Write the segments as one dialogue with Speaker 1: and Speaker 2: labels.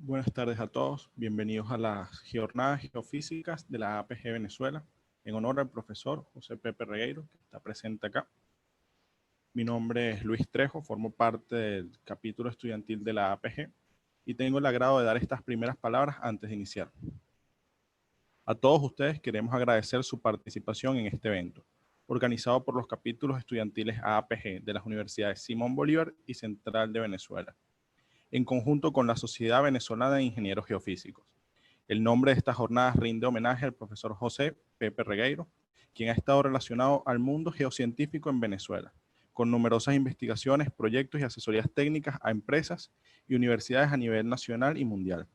Speaker 1: Buenas tardes a todos. Bienvenidos a las jornadas geofísicas de la APG Venezuela. En honor al profesor José Pepe Regueiro, que está presente acá. Mi nombre es Luis Trejo, formo parte del capítulo estudiantil de la APG y tengo el agrado de dar estas primeras palabras antes de iniciar. A todos ustedes queremos agradecer su participación en este evento, organizado por los capítulos estudiantiles APG de las universidades Simón Bolívar y Central de Venezuela, en conjunto con la Sociedad Venezolana de Ingenieros Geofísicos. El nombre de esta jornada rinde homenaje al profesor José Pepe Regueiro, quien ha estado relacionado al mundo geocientífico en Venezuela, con numerosas investigaciones, proyectos y asesorías técnicas a empresas y universidades a nivel nacional y mundial.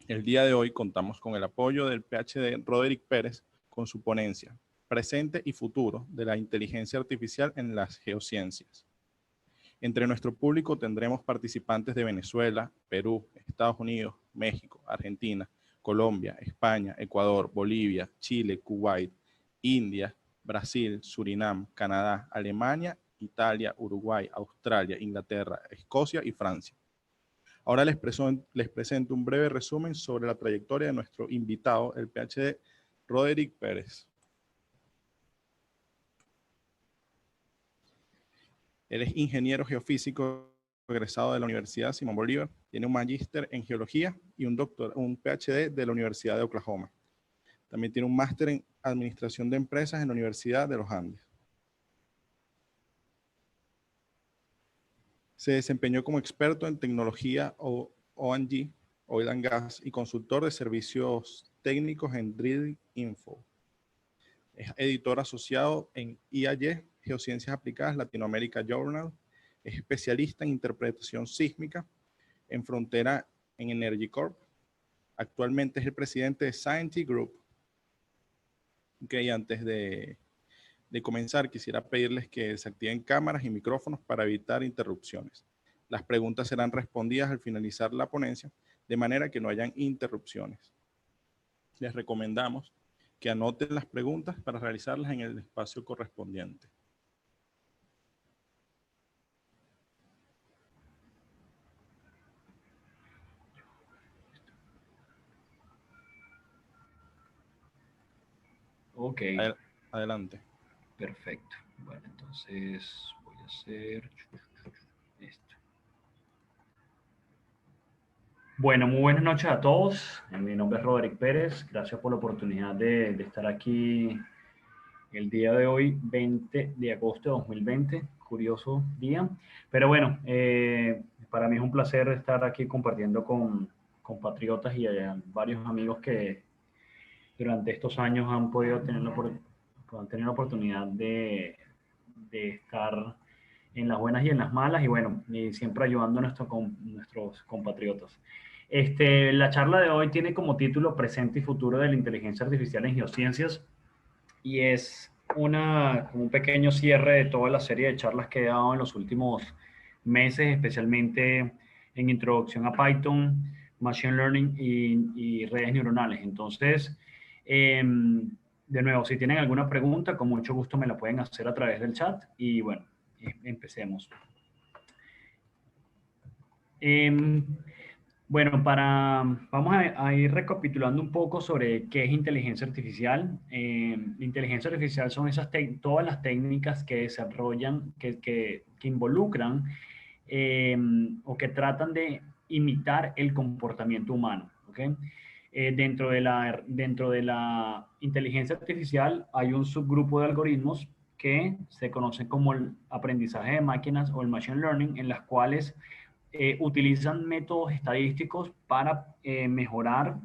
Speaker 1: El día de hoy contamos con el apoyo del PhD Roderick Pérez con su ponencia, Presente y Futuro de la Inteligencia Artificial en las Geociencias. Entre nuestro público tendremos participantes de Venezuela, Perú, Estados Unidos, México, Argentina, Colombia, España, Ecuador, Bolivia, Chile, Kuwait, India, Brasil, Surinam, Canadá, Alemania, Italia, Uruguay, Australia, Inglaterra, Escocia y Francia. Ahora les presento un breve resumen sobre la trayectoria de nuestro invitado, el PhD Roderick Pérez. Él es ingeniero geofísico egresado de la Universidad Simón Bolívar, tiene un magíster en geología y un PhD de la Universidad de Oklahoma. También tiene un máster en administración de empresas en la Universidad de los Andes. Se desempeñó como experto en tecnología O&G, Oil and Gas, y consultor de servicios técnicos en Drilling Info. Es editor asociado en IAY, Geociencias Aplicadas Latinoamérica Journal. Es especialista en interpretación sísmica en frontera en Energy Corp. Actualmente es el presidente de Scientist Group. Antes de comenzar, quisiera pedirles que se activen cámaras y micrófonos para evitar interrupciones. Las preguntas serán respondidas al finalizar la ponencia, de manera que no hayan interrupciones. Les recomendamos que anoten las preguntas para realizarlas en el espacio correspondiente.
Speaker 2: Ok.
Speaker 1: Adelante.
Speaker 2: Perfecto. Bueno, entonces voy a hacer esto. Bueno, muy buenas noches a todos. Mi nombre es Roderick Pérez. Gracias por la oportunidad de estar aquí el día de hoy, 20 de agosto de 2020. Curioso día. Pero bueno, para mí es un placer estar aquí compartiendo con compatriotas y varios amigos que durante estos años han podido tener la oportunidad de estar en las buenas y en las malas y bueno, y siempre ayudando a nuestros compatriotas. La charla de hoy tiene como título Presente y Futuro de la Inteligencia Artificial en Geociencias y es como un pequeño cierre de toda la serie de charlas que he dado en los últimos meses, especialmente en introducción a Python, Machine Learning y redes neuronales. Entonces, de nuevo, si tienen alguna pregunta, con mucho gusto me la pueden hacer a través del chat y bueno, empecemos. Bueno, vamos a ir recapitulando un poco sobre qué es inteligencia artificial. Inteligencia artificial son todas las técnicas que desarrollan, que involucran o que tratan de imitar el comportamiento humano. ¿Okay? Dentro de la inteligencia artificial hay un subgrupo de algoritmos que se conocen como el aprendizaje de máquinas o el machine learning, en las cuales utilizan métodos estadísticos para mejorar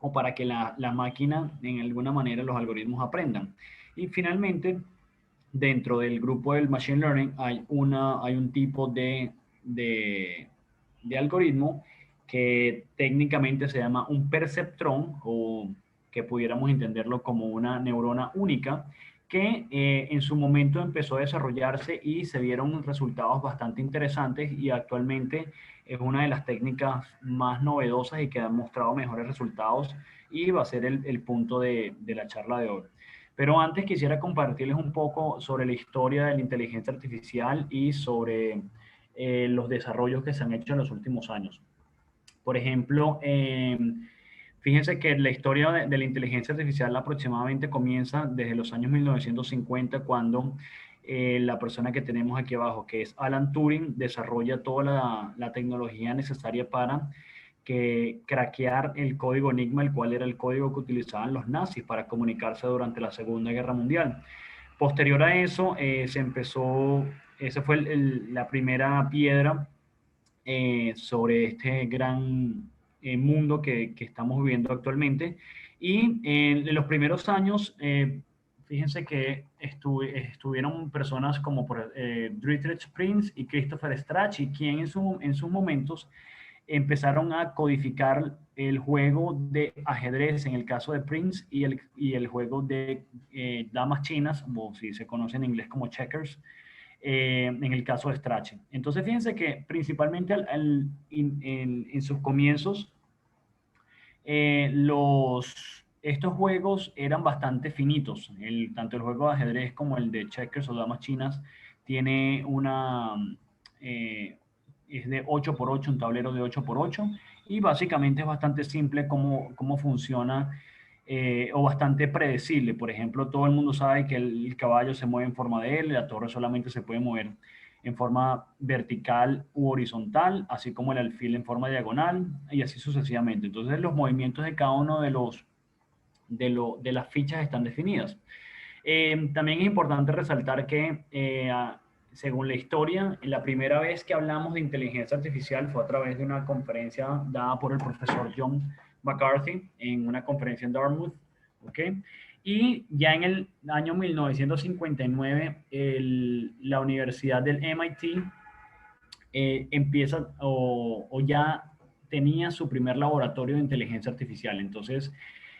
Speaker 2: o para que la máquina, en alguna manera, los algoritmos aprendan. Y finalmente, dentro del grupo del Machine Learning hay un tipo de algoritmo que técnicamente se llama un perceptrón, o que pudiéramos entenderlo como una neurona única, que en su momento empezó a desarrollarse y se vieron resultados bastante interesantes y actualmente es una de las técnicas más novedosas y que han mostrado mejores resultados y va a ser el punto de la charla de hoy. Pero antes quisiera compartirles un poco sobre la historia de la inteligencia artificial y sobre los desarrollos que se han hecho en los últimos años. Por ejemplo, fíjense que la historia de la inteligencia artificial aproximadamente comienza desde los años 1950, cuando la persona que tenemos aquí abajo, que es Alan Turing, desarrolla toda la tecnología necesaria para craquear el código Enigma, el cual era el código que utilizaban los nazis para comunicarse durante la Segunda Guerra Mundial. Posterior a eso, esa fue la primera piedra sobre este gran mundo que estamos viviendo actualmente. Y en los primeros años, fíjense que estuvieron personas como Dietrich Prince y Christopher Strachey, quien en sus momentos empezaron a codificar el juego de ajedrez en el caso de Prince y el juego de damas chinas, o si se conoce en inglés como checkers, en el caso de Strachey. Entonces, fíjense que principalmente en sus comienzos, estos juegos eran bastante finitos. Tanto el juego de ajedrez como el de checkers o damas chinas tiene eh, es de 8 por 8, un tablero de 8 por 8, y básicamente es bastante simple cómo funciona, o bastante predecible. Por ejemplo, todo el mundo sabe que el caballo se mueve en forma de L, la torre solamente se puede mover en forma vertical u horizontal, así como el alfil en forma diagonal, y así sucesivamente. Entonces, los movimientos de cada uno de las fichas están definidas. También es importante resaltar que, según la historia, la primera vez que hablamos de inteligencia artificial fue a través de una conferencia dada por el profesor John McCarthy en una conferencia en Dartmouth, ¿ok? Y ya en el año 1959, la Universidad del MIT empieza o ya tenía su primer laboratorio de inteligencia artificial. Entonces,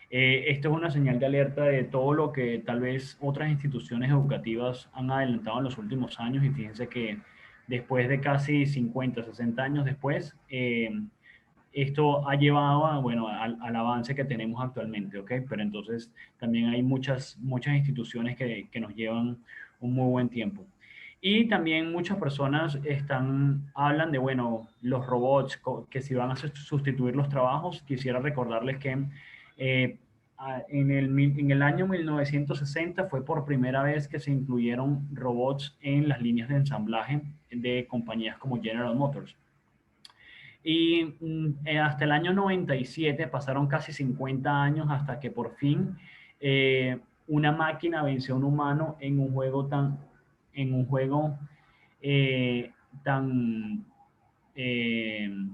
Speaker 2: esto es una señal de alerta de todo lo que tal vez otras instituciones educativas han adelantado en los últimos años, y fíjense que después de casi 50, 60 años después, esto ha llevado bueno, al avance que tenemos actualmente, ¿ok? Pero entonces también hay muchas instituciones que nos llevan un muy buen tiempo. Y también muchas personas hablan de, bueno, los robots, que si van a sustituir los trabajos. Quisiera recordarles que en el año 1960 fue por primera vez que se incluyeron robots en las líneas de ensamblaje de compañías como General Motors. Y hasta el año 97 pasaron casi 50 años hasta que por fin una máquina venció a un humano en un juego eh, tan,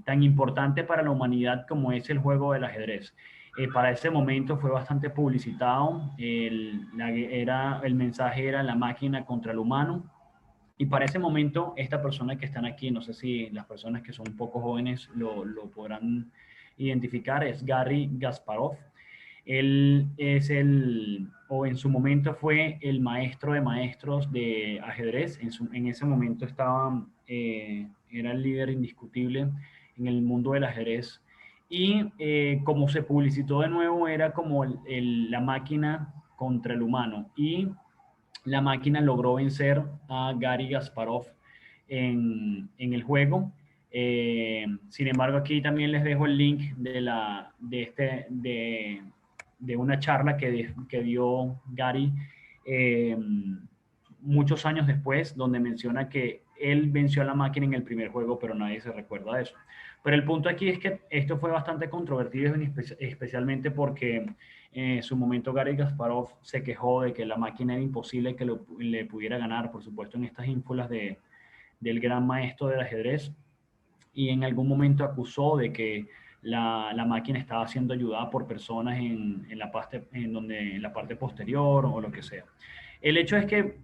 Speaker 2: tan importante para la humanidad como es el juego del ajedrez. Para ese momento fue bastante publicitado. El mensaje era la máquina contra el humano. Y para ese momento, esta persona que están aquí, no sé si las personas que son un poco jóvenes lo podrán identificar, es Garry Kasparov. Él es o en su momento fue el maestro de maestros de ajedrez. En ese momento era el líder indiscutible en el mundo del ajedrez. Y como se publicitó de nuevo, era como la máquina contra el humano. Y la máquina logró vencer a Garry Kasparov en el juego. Sin embargo, aquí también les dejo el link de una charla que dio Gary eh, muchos años después, donde menciona que él venció a la máquina en el primer juego, pero nadie se recuerda de eso. Pero el punto aquí es que esto fue bastante controvertido, especialmente porque en su momento Garry Kasparov se quejó de que la máquina era imposible que le pudiera ganar, por supuesto, en estas ínfulas del gran maestro del ajedrez, y en algún momento acusó de que la máquina estaba siendo ayudada por personas en la parte posterior o lo que sea. El hecho es que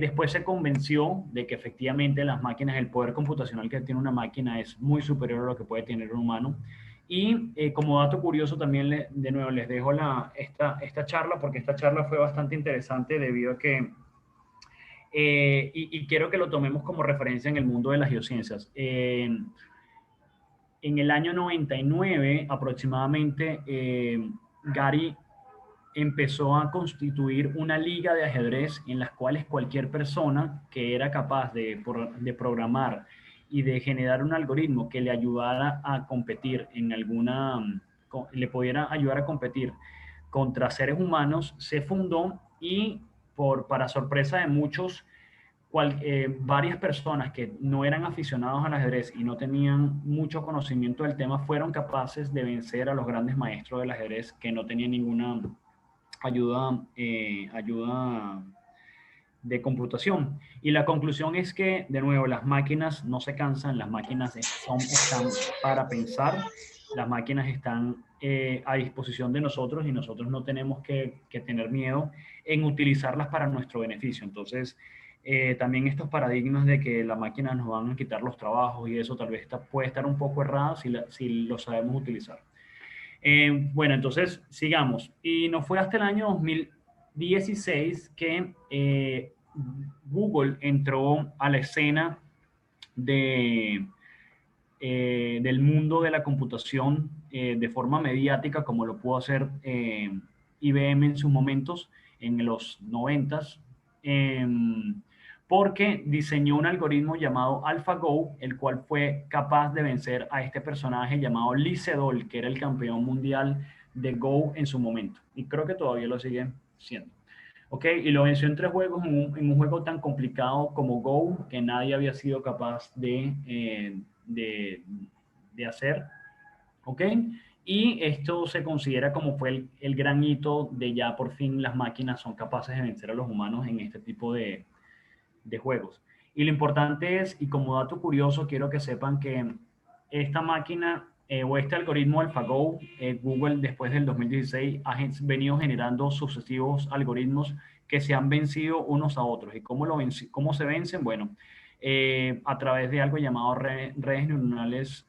Speaker 2: después se convenció de que efectivamente las máquinas, el poder computacional que tiene una máquina es muy superior a lo que puede tener un humano. Y como dato curioso también, de nuevo, les dejo esta charla, porque esta charla fue bastante interesante debido a que, y quiero que lo tomemos como referencia en el mundo de las geociencias. En el año 99 aproximadamente, Gary empezó a constituir una liga de ajedrez en las cuales cualquier persona que era capaz de programar y de generar un algoritmo que le ayudara a competir en alguna, le pudiera ayudar a competir contra seres humanos, se fundó y para sorpresa de muchos, varias personas que no eran aficionados al ajedrez y no tenían mucho conocimiento del tema fueron capaces de vencer a los grandes maestros del ajedrez que no tenían ninguna ayuda de computación. Y la conclusión es que, de nuevo, las máquinas no se cansan, las máquinas están para pensar, las máquinas están a disposición de nosotros y nosotros no tenemos que tener miedo en utilizarlas para nuestro beneficio. Entonces, también estos paradigmas de que las máquinas nos van a quitar los trabajos y eso tal vez puede estar un poco errado si lo sabemos utilizar. Bueno, entonces sigamos. Y no fue hasta el año 2016 que Google entró a la escena del mundo de la computación de forma mediática, como lo pudo hacer IBM en sus momentos, en los 90s, porque diseñó un algoritmo llamado AlphaGo, el cual fue capaz de vencer a este personaje llamado Lee Sedol, que era el campeón mundial de Go en su momento. Y creo que todavía lo sigue siendo. ¿Ok? Y lo venció en 3 juegos, en un juego tan complicado como Go, que nadie había sido capaz de hacer. ¿Ok? Y esto se considera como fue el gran hito de ya por fin las máquinas son capaces de vencer a los humanos en este tipo de juegos. Y lo importante es, y como dato curioso, quiero que sepan que esta máquina o este algoritmo AlphaGo, Google después del 2016 ha venido generando sucesivos algoritmos que se han vencido unos a otros. ¿Y cómo se vencen? Bueno, a través de algo llamado redes neuronales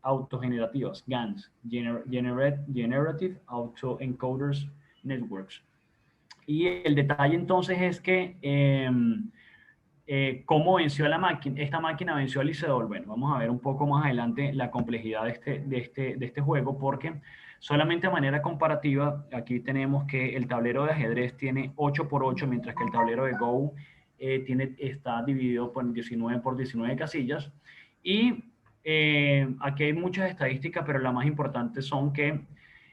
Speaker 2: autogenerativas, GANs, Generative Auto Encoders Networks. Y el detalle entonces es que cómo venció a la máquina, esta máquina venció a Lee Sedol. Bueno, vamos a ver un poco más adelante la complejidad de este juego, porque solamente de manera comparativa, aquí tenemos que el tablero de ajedrez tiene 8 por 8, mientras que el tablero de Go está dividido por 19 por 19 casillas. Y aquí hay muchas estadísticas, pero la más importante son que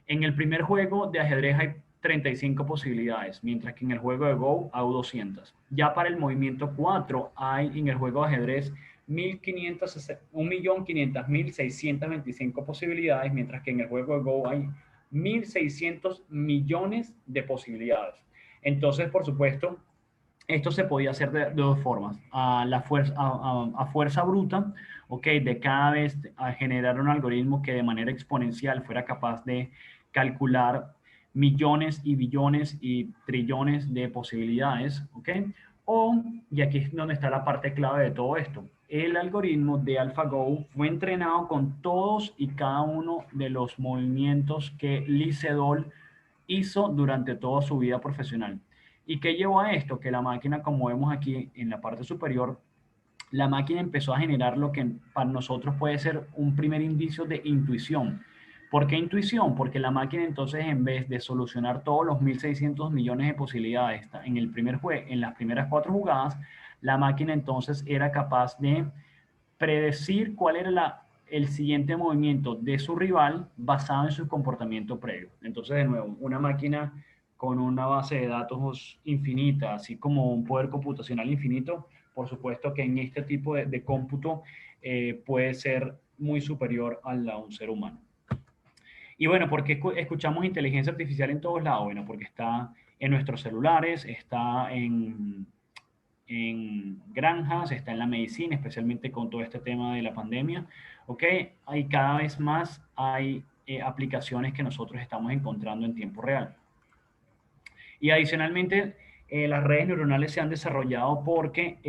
Speaker 2: en el primer juego de ajedrez hay 35 posibilidades, mientras que en el juego de Go hay 200. Ya para el movimiento 4 hay en el juego de ajedrez 1.500.625 posibilidades, mientras que en el juego de Go hay 1.600 millones de posibilidades. Entonces, por supuesto, esto se podía hacer de 2 formas. A fuerza bruta, ¿ok? De cada vez a generar un algoritmo que de manera exponencial fuera capaz de calcular millones y billones y trillones de posibilidades, ¿ok? O, y aquí es donde está la parte clave de todo esto, el algoritmo de AlphaGo fue entrenado con todos y cada uno de los movimientos que Lee Sedol hizo durante toda su vida profesional. ¿Y qué llevó a esto? Que la máquina, como vemos aquí en la parte superior, la máquina empezó a generar lo que para nosotros puede ser un primer indicio de intuición. ¿Por qué intuición? Porque la máquina entonces en vez de solucionar todos los 1.600 millones de posibilidades en las primeras 4 jugadas, la máquina entonces era capaz de predecir cuál era el siguiente movimiento de su rival basado en su comportamiento previo. Entonces, de nuevo, una máquina con una base de datos infinita, así como un poder computacional infinito, por supuesto que en este tipo de cómputo puede ser muy superior a la de un ser humano. Y bueno, ¿por qué escuchamos inteligencia artificial en todos lados? Bueno, porque está en nuestros celulares, está en granjas, está en la medicina, especialmente con todo este tema de la pandemia, ¿ok? Hay cada vez más, hay aplicaciones que nosotros estamos encontrando en tiempo real. Y adicionalmente, las redes neuronales se han desarrollado porque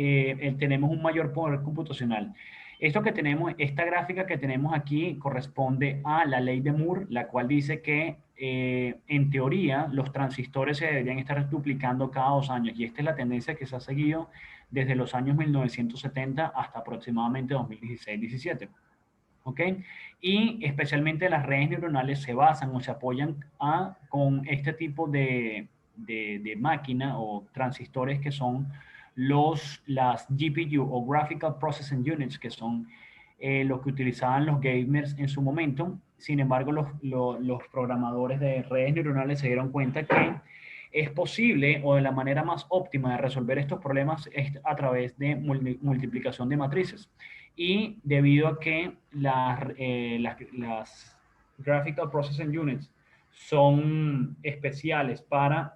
Speaker 2: tenemos un mayor poder computacional. Esto que tenemos, esta gráfica que tenemos aquí corresponde a la ley de Moore, la cual dice que en teoría los transistores se deberían estar duplicando cada 2 años y esta es la tendencia que se ha seguido desde los años 1970 hasta aproximadamente 2016-17. ¿Ok? Y especialmente las redes neuronales se basan o se apoyan con este tipo de máquina o transistores que son las GPU o Graphical Processing Units, que son lo que utilizaban los gamers en su momento. Sin embargo, los programadores de redes neuronales se dieron cuenta que es posible, o de la manera más óptima de resolver estos problemas es a través de multiplicación de matrices. Y debido a que las Graphical Processing Units son especiales para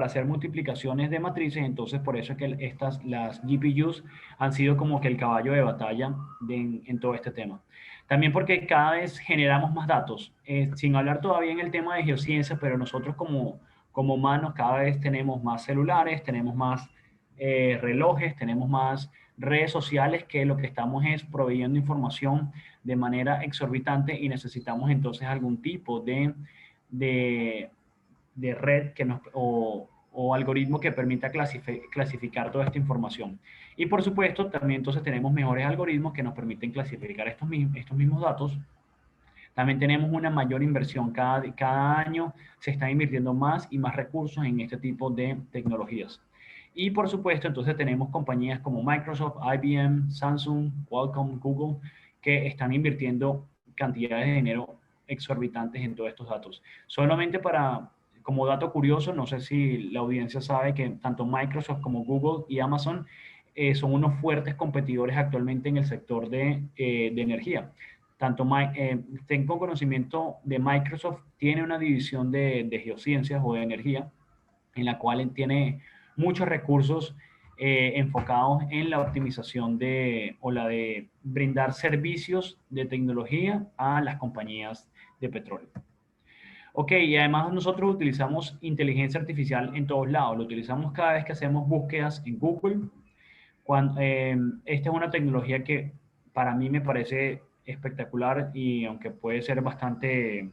Speaker 2: hacer multiplicaciones de matrices, entonces por eso es que las GPUs han sido como que el caballo de batalla en todo este tema. También porque cada vez generamos más datos, sin hablar todavía en el tema de geociencias, pero nosotros como humanos cada vez tenemos más celulares, tenemos más relojes, tenemos más redes sociales, que lo que estamos es proveyendo información de manera exorbitante y necesitamos entonces algún tipo de red o algoritmo que permita clasificar toda esta información. Y por supuesto, también entonces tenemos mejores algoritmos que nos permiten clasificar estos mismos datos. También tenemos una mayor inversión. Cada año se está invirtiendo más y más recursos en este tipo de tecnologías. Y por supuesto, entonces tenemos compañías como Microsoft, IBM, Samsung, Qualcomm, Google, que están invirtiendo cantidades de dinero exorbitantes en todos estos datos. Solamente como dato curioso, no sé si la audiencia sabe que tanto Microsoft como Google y Amazon son unos fuertes competidores actualmente en el sector de energía. Tengo conocimiento de Microsoft, tiene una división de geociencias o de energía, en la cual tiene muchos recursos enfocados en la optimización o la de brindar servicios de tecnología a las compañías de petróleo. Ok, y además nosotros utilizamos inteligencia artificial en todos lados. Lo utilizamos cada vez que hacemos búsquedas en Google. Esta es una tecnología que para mí me parece espectacular, y aunque puede ser bastante,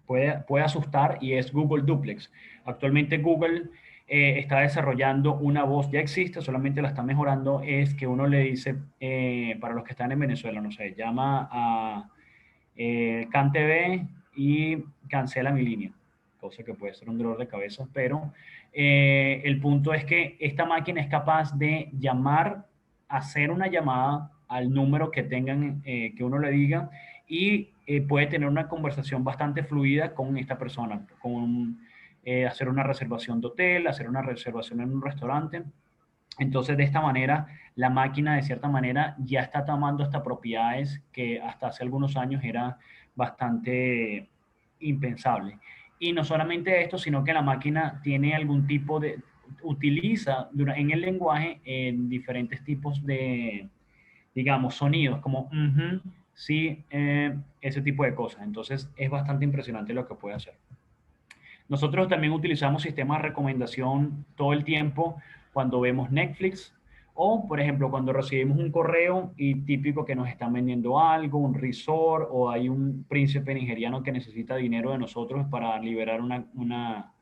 Speaker 2: puede asustar, y es Google Duplex. Actualmente Google está desarrollando una voz, ya existe, solamente la está mejorando, es que uno le dice, para los que están en Venezuela, no sé, llama a CanTV y cancela mi línea, cosa que puede ser un dolor de cabeza, pero el punto es que esta máquina es capaz de hacer una llamada al número que tengan, que uno le diga, y puede tener una conversación bastante fluida con esta persona, hacer una reservación de hotel, hacer una reservación en un restaurante. Entonces, de esta manera, la máquina, de cierta manera, ya está tomando estas propiedades que hasta hace algunos años era bastante impensable. Y no solamente esto, sino que la máquina tiene utiliza en el lenguaje en diferentes tipos de, digamos, sonidos, como sí, ese tipo de cosas. Entonces, es bastante impresionante lo que puede hacer. Nosotros también utilizamos sistemas de recomendación todo el tiempo cuando vemos Netflix, o, por ejemplo, cuando recibimos un correo y típico que nos están vendiendo algo, un resort, o hay un príncipe nigeriano que necesita dinero de nosotros para liberar una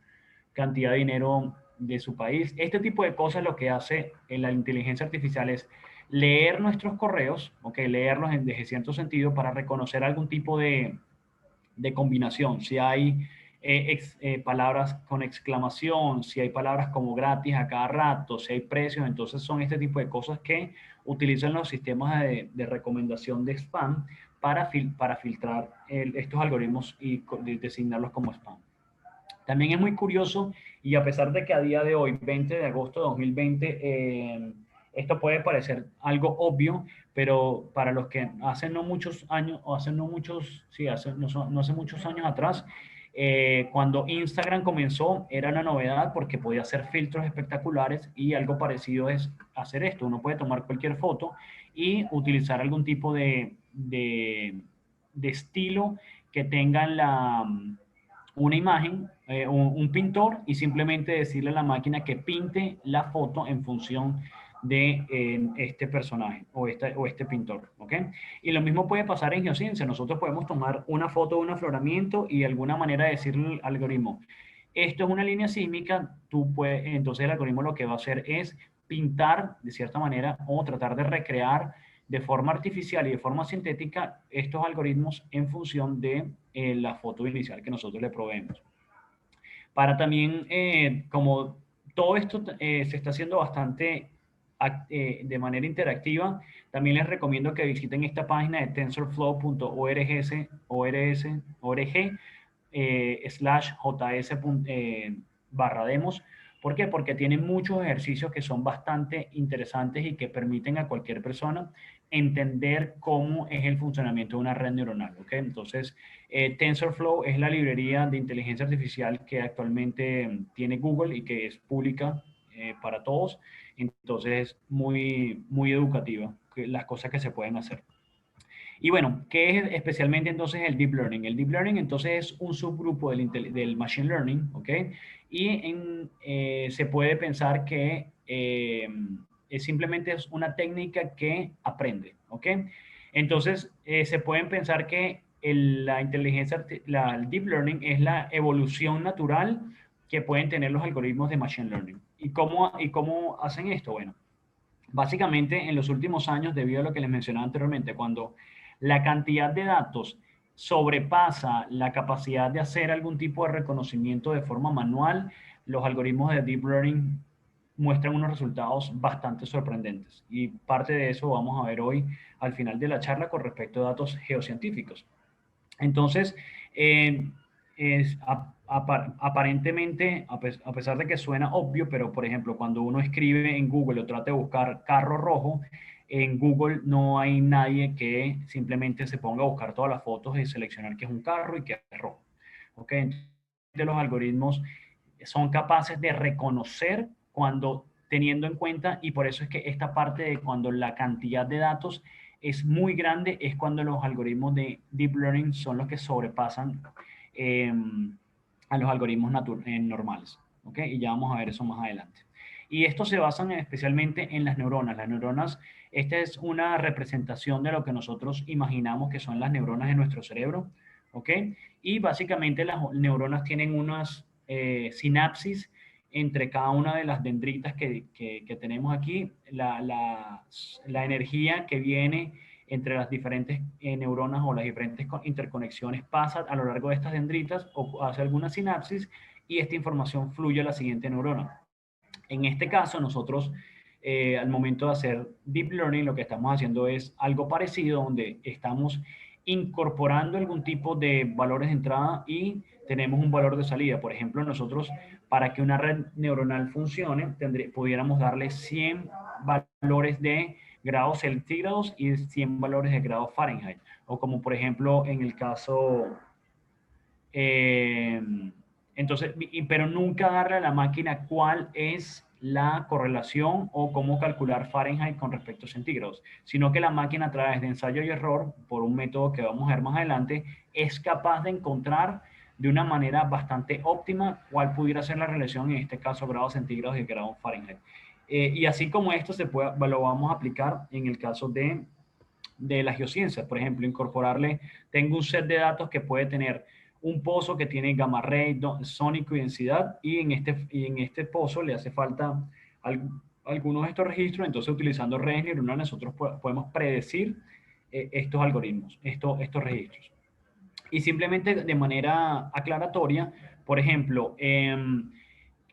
Speaker 2: cantidad de dinero de su país. Este tipo de cosas lo que hace la inteligencia artificial es leer nuestros correos, leerlos desde cierto sentido para reconocer algún tipo de combinación. Si hay palabras con exclamación, si hay palabras como gratis a cada rato, si hay precios, entonces son este tipo de cosas que utilizan los sistemas de recomendación de spam para filtrar estos algoritmos y designarlos como spam. También es muy curioso, y a pesar de que a día de hoy, 20 de agosto de 2020, esto puede parecer algo obvio, pero para los que hace no muchos años, o hace no muchos, sí, no hace muchos años atrás, cuando Instagram comenzó, era una novedad porque podía hacer filtros espectaculares, y algo parecido es hacer esto. Uno puede tomar cualquier foto y utilizar algún tipo de estilo que tengan una imagen, un pintor, y simplemente decirle a la máquina que pinte la foto en función de este personaje o este pintor, ¿ok? Y lo mismo puede pasar en geociencia. Nosotros podemos tomar una foto de un afloramiento y de alguna manera decirle al algoritmo, esto es una línea sísmica, entonces el algoritmo lo que va a hacer es pintar de cierta manera o tratar de recrear de forma artificial y de forma sintética estos algoritmos en función de la foto inicial que nosotros le proveemos. Para también, como todo esto se está haciendo bastante de manera interactiva, también les recomiendo que visiten esta página de tensorflow.org/js/demos. ¿Por qué? Porque tienen muchos ejercicios que son bastante interesantes y que permiten a cualquier persona entender cómo es el funcionamiento de una red neuronal. ¿Ok? Entonces, TensorFlow es la librería de inteligencia artificial que actualmente tiene Google y que es pública para todos. Entonces, es muy educativa las cosas que se pueden hacer. Y bueno, ¿qué es especialmente entonces el Deep Learning? El Deep Learning entonces es un subgrupo del Machine Learning, ¿ok? Y se puede pensar que simplemente es una técnica que aprende, ¿ok? Entonces, se pueden pensar que el Deep Learning es la evolución natural que pueden tener los algoritmos de Machine Learning. ¿Y cómo hacen esto? Bueno, básicamente en los últimos años, debido a lo que les mencionaba anteriormente, cuando la cantidad de datos sobrepasa la capacidad de hacer algún tipo de reconocimiento de forma manual, los algoritmos de Deep Learning muestran unos resultados bastante sorprendentes. Y parte de eso vamos a ver hoy al final de la charla con respecto a datos geocientíficos. Entonces, aparentemente, a pesar de que suena obvio, pero por ejemplo, cuando uno escribe en Google o trata de buscar carro rojo, en Google no hay nadie que simplemente se ponga a buscar todas las fotos y seleccionar que es un carro y que es rojo. ¿Ok? Entonces, los algoritmos son capaces de reconocer cuando teniendo en cuenta, y por eso es que esta parte de cuando la cantidad de datos es muy grande, es cuando los algoritmos de Deep Learning son los que sobrepasan eh, a los algoritmos normales. ¿Ok? Y ya vamos a ver eso más adelante. Y estos se basan especialmente en las neuronas. Las neuronas, esta es una representación de lo que nosotros imaginamos que son las neuronas de nuestro cerebro. ¿Ok? Y básicamente las neuronas tienen unas sinapsis entre cada una de las dendritas que tenemos aquí. La energía que viene entre las diferentes neuronas o las diferentes interconexiones pasa a lo largo de estas dendritas o hace alguna sinapsis y esta información fluye a la siguiente neurona. En este caso, nosotros al momento de hacer Deep Learning, lo que estamos haciendo es algo parecido, donde estamos incorporando algún tipo de valores de entrada y tenemos un valor de salida. Por ejemplo, nosotros, para que una red neuronal funcione, pudiéramos darle 100 valores de grados centígrados y 100 valores de grados Fahrenheit. O como por ejemplo en el caso... entonces, pero nunca darle a la máquina cuál es la correlación o cómo calcular Fahrenheit con respecto a centígrados, sino que la máquina a través de ensayo y error, por un método que vamos a ver más adelante, es capaz de encontrar de una manera bastante óptima cuál pudiera ser la relación, en este caso grados centígrados y grados Fahrenheit. Y así como esto lo vamos a aplicar en el caso de las geociencias. Por ejemplo, tengo un set de datos que puede tener un pozo que tiene gamma ray, sónico y densidad, y en este pozo le hace falta algunos de estos registros. Entonces, utilizando redes neuronales, nosotros podemos predecir estos algoritmos, estos registros. Y simplemente de manera aclaratoria, por ejemplo,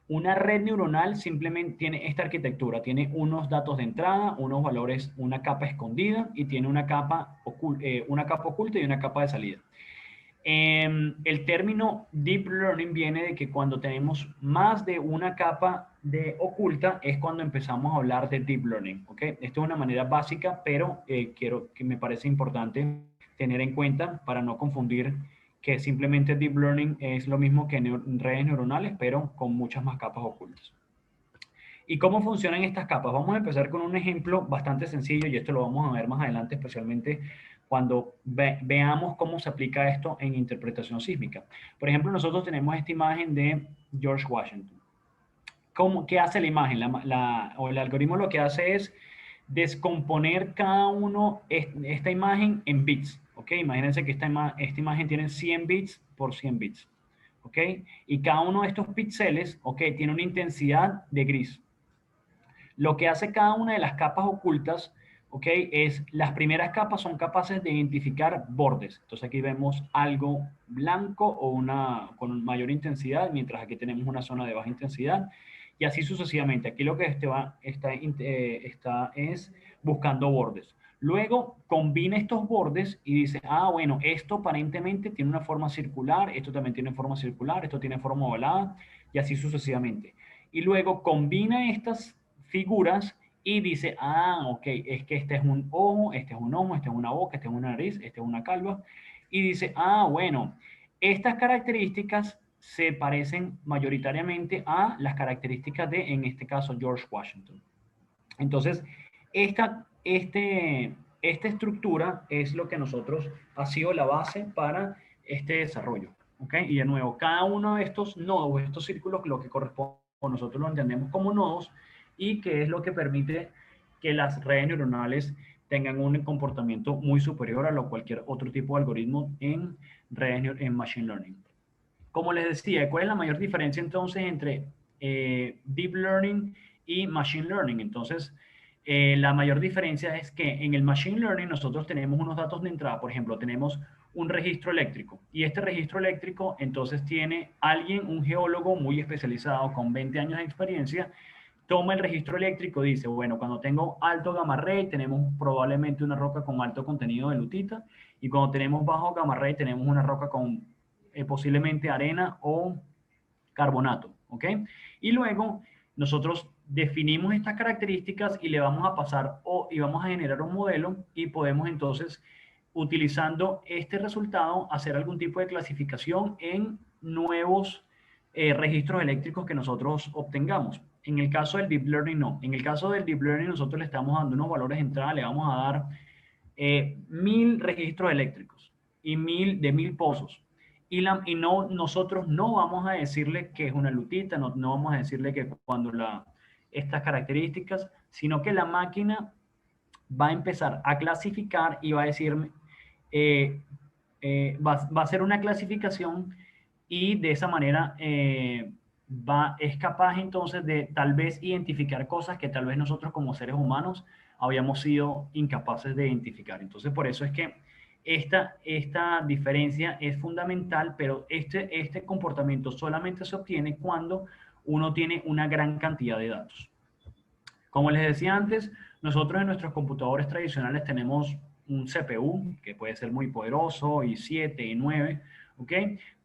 Speaker 2: una red neuronal simplemente tiene esta arquitectura, tiene unos datos de entrada, unos valores, una capa escondida y tiene una capa oculta y una capa de salida. El término Deep Learning viene de que cuando tenemos más de una capa de oculta es cuando empezamos a hablar de Deep Learning. ¿Okay? Esto es una manera básica, pero me parece importante tener en cuenta para no confundir que simplemente Deep Learning es lo mismo que redes neuronales, pero con muchas más capas ocultas. ¿Y cómo funcionan estas capas? Vamos a empezar con un ejemplo bastante sencillo y esto lo vamos a ver más adelante, especialmente cuando veamos cómo se aplica esto en interpretación sísmica. Por ejemplo, nosotros tenemos esta imagen de George Washington. ¿Qué hace la imagen? O el algoritmo lo que hace es descomponer esta imagen en bits. ¿Ok? Imagínense que esta imagen tiene 100 bits por 100 bits. ¿Ok? Y cada uno de estos píxeles, ¿ok? Tiene una intensidad de gris. Lo que hace cada una de las capas ocultas ¿ok? Las primeras capas son capaces de identificar bordes. Entonces aquí vemos algo blanco o con mayor intensidad, mientras aquí tenemos una zona de baja intensidad, y así sucesivamente. Aquí lo que está es buscando bordes. Luego combina estos bordes y dice, ah, bueno, esto aparentemente tiene una forma circular, esto también tiene forma circular, esto tiene forma ovalada, y así sucesivamente. Y luego combina estas figuras y dice, ah, ok, es que este es un ojo, este es un ojo, este es una boca, este es una nariz, este es una calva. Y dice, ah, bueno, estas características se parecen mayoritariamente a las características de, en este caso, George Washington. Entonces, esta estructura es lo que nosotros ha sido la base para este desarrollo. ¿Ok? Y de nuevo, cada uno de estos nodos, estos círculos, lo que corresponde, nosotros lo entendemos como nodos y que es lo que permite que las redes neuronales tengan un comportamiento muy superior a lo cualquier otro tipo de algoritmo en en Machine Learning. Como les decía, ¿cuál es la mayor diferencia entonces entre Deep Learning y Machine Learning? Entonces, la mayor diferencia es que en el Machine Learning nosotros tenemos unos datos de entrada, por ejemplo, tenemos un registro eléctrico y este registro eléctrico entonces tiene alguien, un geólogo muy especializado con 20 años de experiencia, toma el registro eléctrico, dice, bueno, cuando tengo alto gamma ray tenemos probablemente una roca con alto contenido de lutita y cuando tenemos bajo gamma ray tenemos una roca con posiblemente arena o carbonato, ¿ok? Y luego nosotros definimos estas características y le vamos a pasar y vamos a generar un modelo y podemos entonces, utilizando este resultado, hacer algún tipo de clasificación en nuevos registros eléctricos que nosotros obtengamos. En el caso del Deep Learning, no. En el caso del Deep Learning, nosotros le estamos dando unos valores de entrada, le vamos a dar 1000 registros eléctricos y 1000 pozos. Y nosotros no vamos a decirle que es una lutita, no vamos a decirle que cuando estas características, sino que la máquina va a empezar a clasificar y va a decirme, va a hacer una clasificación y de esa manera es capaz entonces de tal vez identificar cosas que tal vez nosotros como seres humanos habíamos sido incapaces de identificar. Entonces por eso es que esta diferencia es fundamental, pero este comportamiento solamente se obtiene cuando uno tiene una gran cantidad de datos. Como les decía antes, nosotros en nuestros computadores tradicionales tenemos un CPU que puede ser muy poderoso, i7, i9, ¿ok?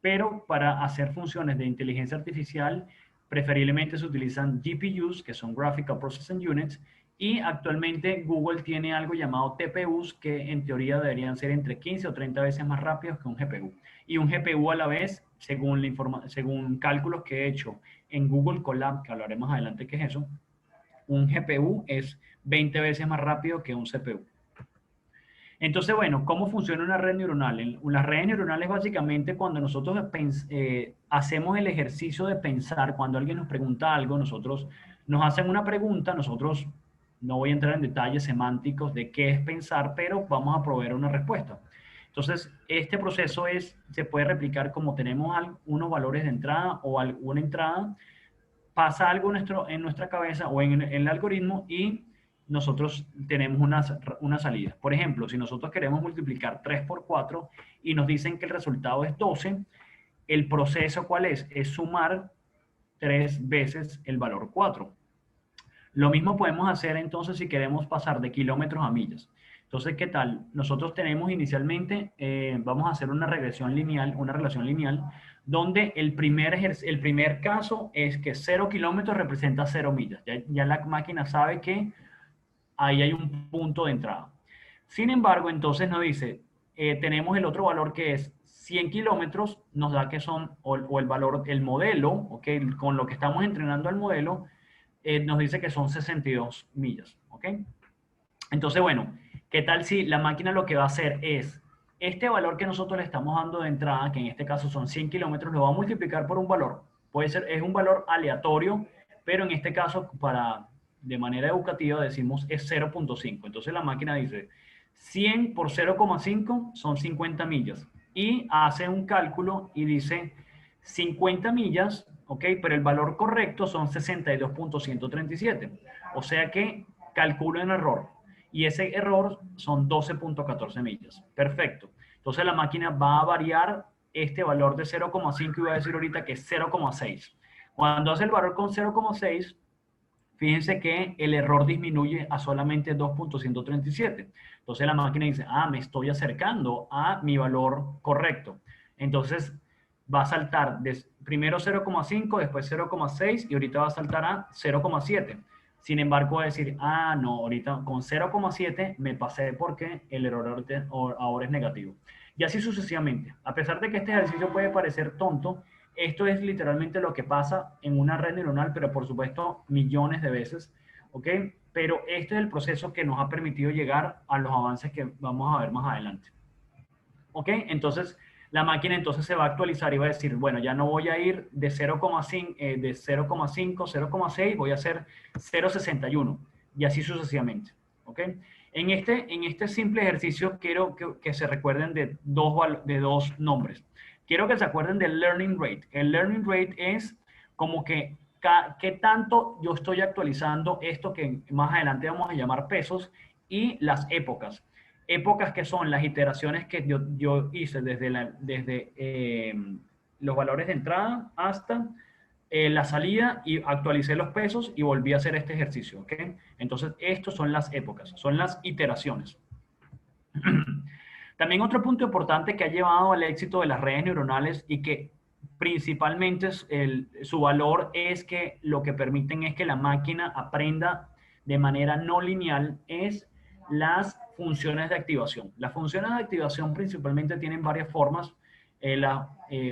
Speaker 2: Pero para hacer funciones de inteligencia artificial, preferiblemente se utilizan GPUs, que son Graphical Processing Units, y actualmente Google tiene algo llamado TPUs, que en teoría deberían ser entre 15 o 30 veces más rápidos que un GPU. Y un GPU a la vez, según cálculos que he hecho en Google Colab, que hablaremos adelante qué es eso, un GPU es 20 veces más rápido que un CPU. Entonces, bueno, ¿cómo funciona una red neuronal? Las redes neuronales básicamente cuando nosotros hacemos el ejercicio de pensar, cuando alguien nos pregunta algo, nosotros nos hacen una pregunta, nosotros no voy a entrar en detalles semánticos de qué es pensar, pero vamos a proveer una respuesta. Entonces, este proceso se puede replicar como tenemos unos valores de entrada o alguna entrada, pasa algo en nuestra cabeza o en el algoritmo y nosotros tenemos una salida. Por ejemplo, si nosotros queremos multiplicar 3 por 4 y nos dicen que el resultado es 12, el proceso ¿cuál es? Es sumar 3 veces el valor 4. Lo mismo podemos hacer entonces si queremos pasar de kilómetros a millas. Entonces, ¿qué tal? Nosotros tenemos inicialmente, vamos a hacer una relación lineal, donde el primer caso es que 0 kilómetros representa 0 millas. Ya la máquina sabe que ahí hay un punto de entrada. Sin embargo, entonces nos dice, tenemos el otro valor que es 100 kilómetros, nos da que son, o el valor, el modelo, ¿okay? Con lo que estamos entrenando al modelo, nos dice que son 62 millas, ¿ok? Entonces, bueno, ¿qué tal si la máquina lo que va a hacer es, este valor que nosotros le estamos dando de entrada, que en este caso son 100 kilómetros, lo va a multiplicar por un valor. Puede ser, es un valor aleatorio, pero en este caso, de manera educativa, decimos es 0.5. Entonces la máquina dice, 100 por 0,5 son 50 millas. Y hace un cálculo y dice, 50 millas, ¿ok? Pero el valor correcto son 62.137. O sea que calculo en error. y ese error son 12.14 millas. Perfecto. Entonces la máquina va a variar este valor de 0,5 y voy a decir ahorita que es 0,6. Cuando hace el valor con 0,6, fíjense que el error disminuye a solamente 2.137. Entonces la máquina dice, ah, me estoy acercando a mi valor correcto. Entonces va a saltar primero 0,5, después 0,6 y ahorita va a saltar a 0,7. Sin embargo, va a decir, ah, no, ahorita con 0,7 me pasé porque el error ahora es negativo. Y así sucesivamente. A pesar de que este ejercicio puede parecer tonto, esto es literalmente lo que pasa en una red neuronal, pero por supuesto millones de veces, ¿ok? Pero este es el proceso que nos ha permitido llegar a los avances que vamos a ver más adelante. ¿Ok? Entonces, la máquina entonces se va a actualizar y va a decir, bueno, ya no voy a ir de 0,5, 0,6, voy a hacer 0,61 y así sucesivamente. ¿Ok? En este simple ejercicio quiero que se recuerden de dos nombres. Quiero que se acuerden del learning rate. El learning rate es como que qué tanto yo estoy actualizando esto que más adelante vamos a llamar pesos y las épocas. Épocas que son las iteraciones que yo hice desde los valores de entrada hasta la salida y actualicé los pesos y volví a hacer este ejercicio. ¿Ok? Entonces, estos son las épocas, son las iteraciones. También otro punto importante que ha llevado al éxito de las redes neuronales y que principalmente su valor es que lo que permiten es que la máquina aprenda de manera no lineal es las funciones de activación. Las funciones de activación principalmente tienen varias formas.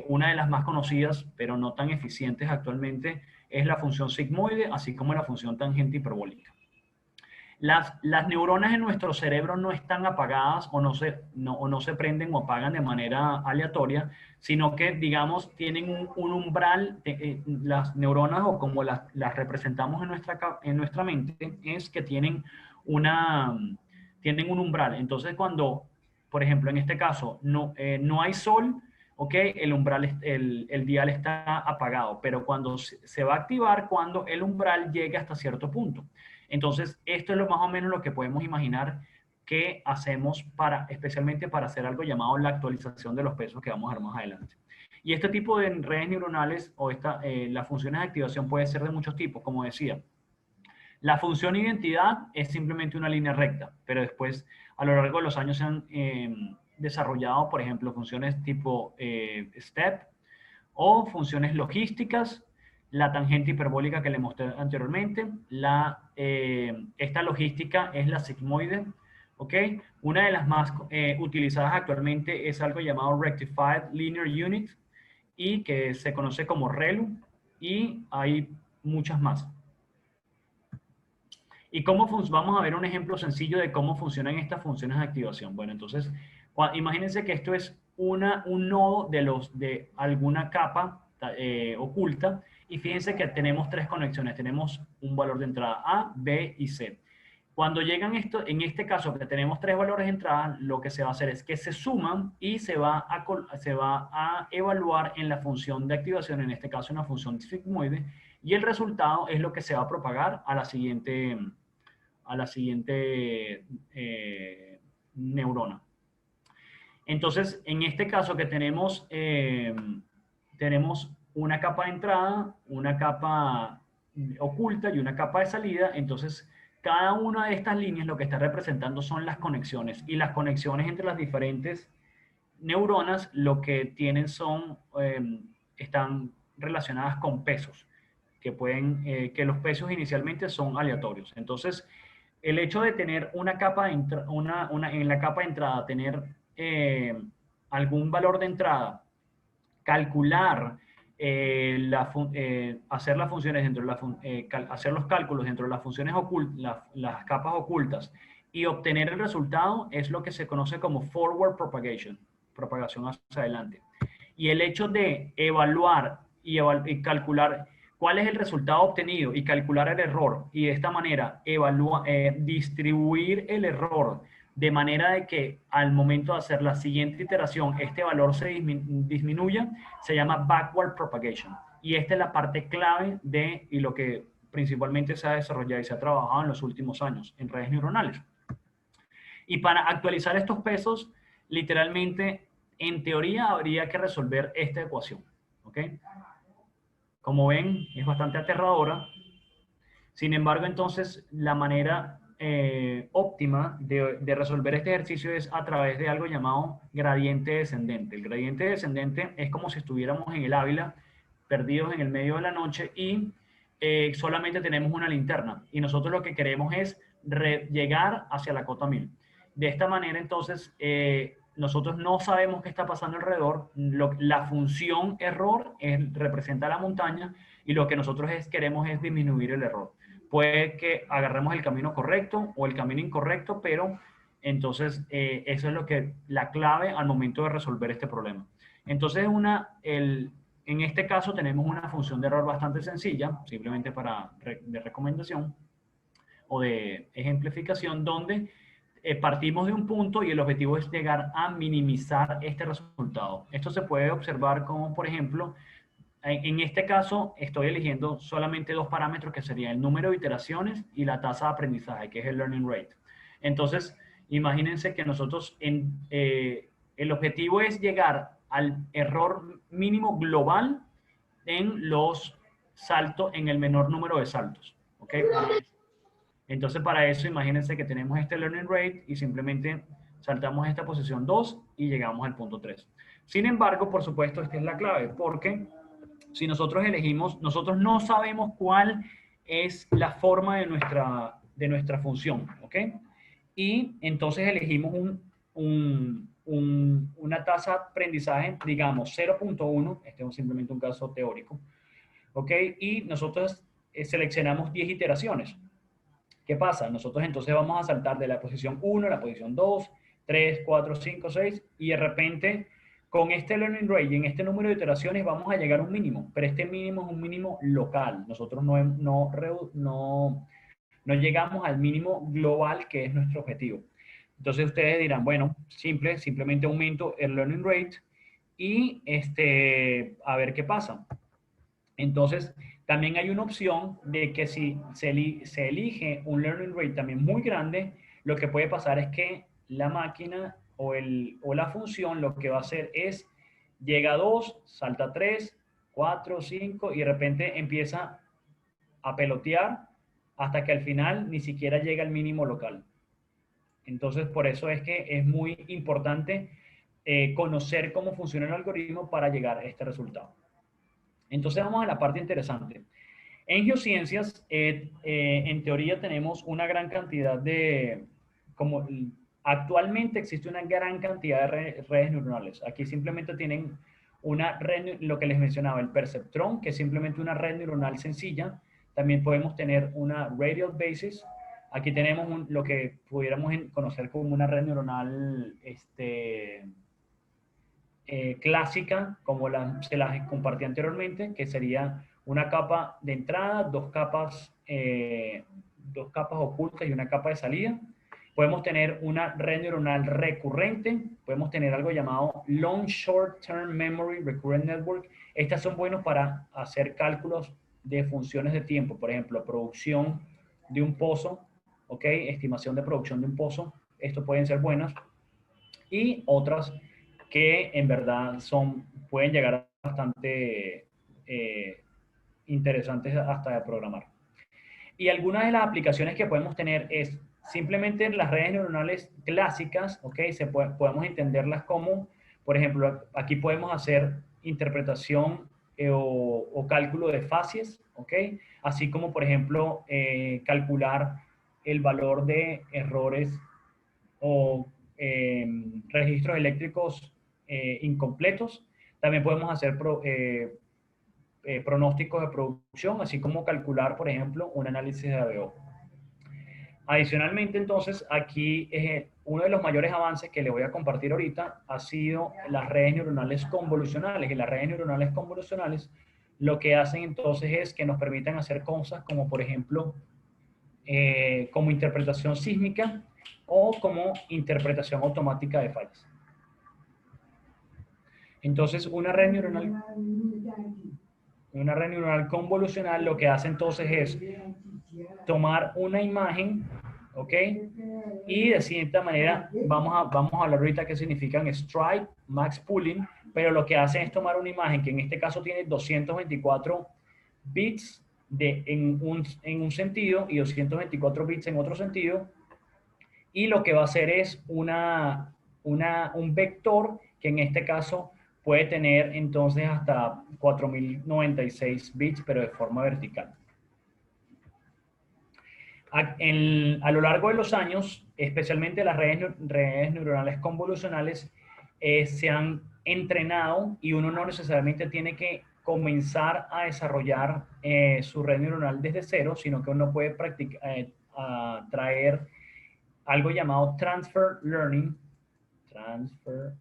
Speaker 2: Una de las más conocidas, pero no tan eficientes actualmente, es la función sigmoide, así como la función tangente hiperbólica. Las neuronas en nuestro cerebro no están apagadas o no se prenden o apagan de manera aleatoria, sino que, digamos, tienen un umbral. Las neuronas, o como las representamos en nuestra mente, es que tienen un umbral. Entonces, cuando, por ejemplo, en este caso, no hay sol, ¿ok? El umbral, el dial está apagado, pero cuando se va a activar cuando el umbral llegue hasta cierto punto. Entonces, esto es más o menos lo que podemos imaginar que hacemos especialmente para hacer algo llamado la actualización de los pesos que vamos a ver más adelante. Y este tipo de redes neuronales o las funciones de activación puede ser de muchos tipos, como decía. La función identidad es simplemente una línea recta, pero después a lo largo de los años se han desarrollado, por ejemplo, funciones tipo STEP o funciones logísticas, la tangente hiperbólica que le mostré anteriormente, esta logística es la sigmoide, ¿ok? Una de las más utilizadas actualmente es algo llamado Rectified Linear Unit y que se conoce como ReLU y hay muchas más. ¿Y vamos a ver un ejemplo sencillo de cómo funcionan estas funciones de activación? Bueno, entonces, imagínense que esto es un nodo de alguna capa oculta y fíjense que tenemos tres conexiones. Tenemos un valor de entrada A, B y C. Cuando llegan en este caso que tenemos tres valores de entrada, lo que se va a hacer es que se suman y se va a evaluar en la función de activación, en este caso una función sigmoide, y el resultado es lo que se va a propagar a la siguiente neurona. Entonces, en este caso que tenemos una capa de entrada, una capa oculta y una capa de salida, entonces cada una de estas líneas lo que está representando son las conexiones, y las conexiones entre las diferentes neuronas lo que tienen están relacionadas con pesos, que los pesos inicialmente son aleatorios. Entonces, el hecho de tener una capa en la capa de entrada, tener algún valor de entrada, calcular, hacer las funciones dentro de hacer los cálculos dentro de las funciones ocultas, las capas ocultas, y obtener el resultado es lo que se conoce como forward propagation, propagación hacia adelante. Y el hecho de evaluar y calcular cuál es el resultado obtenido y calcular el error, y de esta manera distribuir el error de manera de que al momento de hacer la siguiente iteración este valor se disminuya, se llama backward propagation. Y esta es la parte clave y lo que principalmente se ha desarrollado y se ha trabajado en los últimos años en redes neuronales. Y para actualizar estos pesos, literalmente, en teoría, habría que resolver esta ecuación. ¿Ok? Como ven, es bastante aterradora. Sin embargo, entonces, la manera óptima de resolver este ejercicio es a través de algo llamado gradiente descendente. El gradiente descendente es como si estuviéramos en el Ávila, perdidos en el medio de la noche y solamente tenemos una linterna. Y nosotros lo que queremos es llegar hacia la cota 1000. De esta manera, entonces, nosotros no sabemos qué está pasando alrededor. La función error representa la montaña y lo que nosotros queremos es disminuir el error. Puede que agarremos el camino correcto o el camino incorrecto, pero entonces eso es la clave al momento de resolver este problema. Entonces, en este caso tenemos una función de error bastante sencilla, simplemente de recomendación o de ejemplificación, donde partimos de un punto y el objetivo es llegar a minimizar este resultado. Esto se puede observar como, por ejemplo, en este caso estoy eligiendo solamente dos parámetros que serían el número de iteraciones y la tasa de aprendizaje, que es el learning rate. Entonces, imagínense que nosotros, el objetivo es llegar al error mínimo global en los saltos, en el menor número de saltos. ¿Ok? Entonces, para eso, imagínense que tenemos este learning rate y simplemente saltamos esta posición 2 y llegamos al punto 3. Sin embargo, por supuesto, esta es la clave, porque si nosotros elegimos, nosotros no sabemos cuál es la forma de nuestra función, ¿ok? Y entonces elegimos una tasa de aprendizaje, digamos, 0.1, este es simplemente un caso teórico, ¿ok? Y nosotros seleccionamos 10 iteraciones. ¿Qué pasa? Nosotros entonces vamos a saltar de la posición 1 a la posición 2, 3, 4, 5, 6 y de repente con este learning rate y en este número de iteraciones vamos a llegar a un mínimo, pero este mínimo es un mínimo local. Nosotros no llegamos al mínimo global que es nuestro objetivo. Entonces ustedes dirán, bueno, simplemente aumento el learning rate y a ver qué pasa. Entonces, también hay una opción de que si se elige un learning rate también muy grande, lo que puede pasar es que la máquina o la función lo que va a hacer es llega a 2, salta a 3, 4, 5 y de repente empieza a pelotear hasta que al final ni siquiera llega al mínimo local. Entonces, por eso es que es muy importante conocer cómo funciona el algoritmo para llegar a este resultado. Entonces vamos a la parte interesante. En geociencias, en teoría tenemos una gran cantidad actualmente existe una gran cantidad de redes neuronales. Aquí simplemente tienen una red, lo que les mencionaba, el perceptrón, que es simplemente una red neuronal sencilla. También podemos tener una radial basis. Aquí tenemos lo que pudiéramos conocer como una red neuronal clásica, como se las compartí anteriormente, que sería una capa de entrada, dos capas ocultas y una capa de salida. Podemos tener una red neuronal recurrente, podemos tener algo llamado Long Short Term Memory Recurrent Network. Estas son buenos para hacer cálculos de funciones de tiempo, por ejemplo, producción de un pozo, ¿ok? Estimación de producción de un pozo, esto pueden ser buenas. Y otras que en verdad pueden llegar a bastante interesantes hasta de programar. Y algunas de las aplicaciones que podemos tener es simplemente las redes neuronales clásicas, ¿ok? Podemos entenderlas como, por ejemplo, aquí podemos hacer interpretación o cálculo de facies, ¿ok? Así como, por ejemplo, calcular el valor de errores o registros eléctricos incompletos. También podemos hacer pronósticos de producción, así como calcular, por ejemplo, un análisis de ABO. Adicionalmente, entonces, aquí uno de los mayores avances que le voy a compartir ahorita ha sido las redes neuronales convolucionales. Y las redes neuronales convolucionales lo que hacen entonces es que nos permiten hacer cosas como, por ejemplo, como interpretación sísmica o como interpretación automática de fallas. Entonces, una red neuronal convolucional lo que hace entonces es tomar una imagen ¿ok? Y de cierta manera, vamos a hablar ahorita qué significan stripe, max pooling, pero lo que hacen es tomar una imagen que en este caso tiene 224 bits en un sentido y 224 bits en otro sentido, y lo que va a hacer es un vector que en este caso puede tener entonces hasta 4096 bits, pero de forma vertical. A lo largo de los años, especialmente las redes neuronales convolucionales, se han entrenado y uno no necesariamente tiene que comenzar a desarrollar su red neuronal desde cero, sino que uno puede traer algo llamado transfer learning, transfer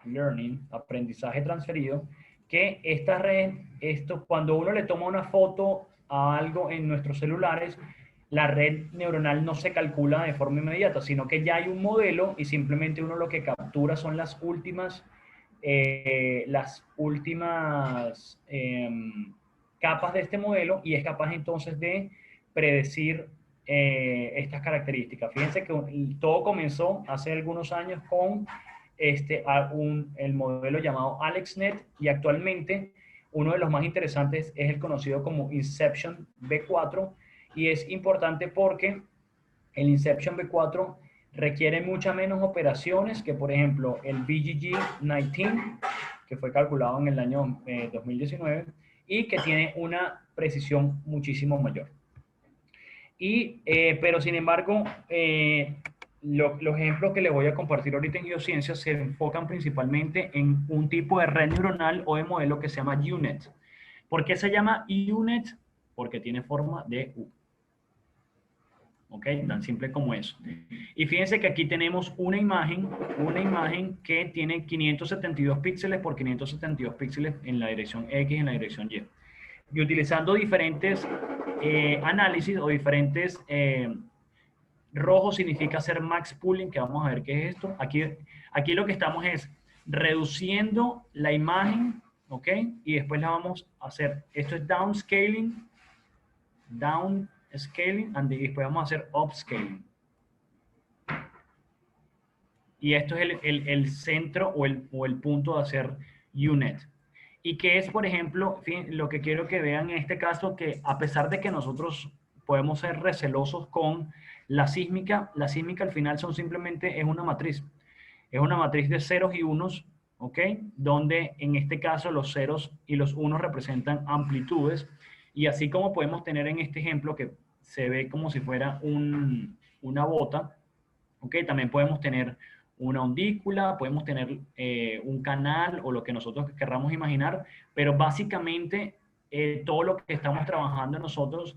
Speaker 2: learning, aprendizaje transferido, que esta red, cuando uno le toma una foto a algo en nuestros celulares, la red neuronal no se calcula de forma inmediata, sino que ya hay un modelo y simplemente uno lo que captura son las últimas capas de este modelo y es capaz entonces de predecir estas características. Fíjense que todo comenzó hace algunos años con el modelo llamado AlexNet y actualmente uno de los más interesantes es el conocido como Inception V4 y es importante porque el Inception V4 requiere muchas menos operaciones que por ejemplo el BGG-19 que fue calculado en el año 2019 y que tiene una precisión muchísimo mayor. Pero sin embargo, los ejemplos que les voy a compartir ahorita en geociencias se enfocan principalmente en un tipo de red neuronal o de modelo que se llama U-Net. ¿Por qué se llama U-Net? Porque tiene forma de U. ¿Ok? Tan simple como eso. Y fíjense que aquí tenemos una imagen que tiene 572 píxeles por 572 píxeles en la dirección X y en la dirección Y. Y utilizando diferentes análisis o diferentes rojo significa hacer max pooling, que vamos a ver qué es esto. Aquí lo que estamos es reduciendo la imagen, ¿ok? Y después la vamos a hacer, esto es downscaling, y después vamos a hacer upscaling. Y esto es el centro o el punto de hacer U-Net. Y que es, por ejemplo, lo que quiero que vean en este caso, que a pesar de que nosotros podemos ser recelosos con la sísmica al final es una matriz. Es una matriz de ceros y unos, ¿ok? Donde en este caso los ceros y los unos representan amplitudes. Y así como podemos tener en este ejemplo que se ve como si fuera una bota, ¿ok? También podemos tener una ondícula, podemos tener un canal o lo que nosotros querramos imaginar, pero básicamente todo lo que estamos trabajando nosotros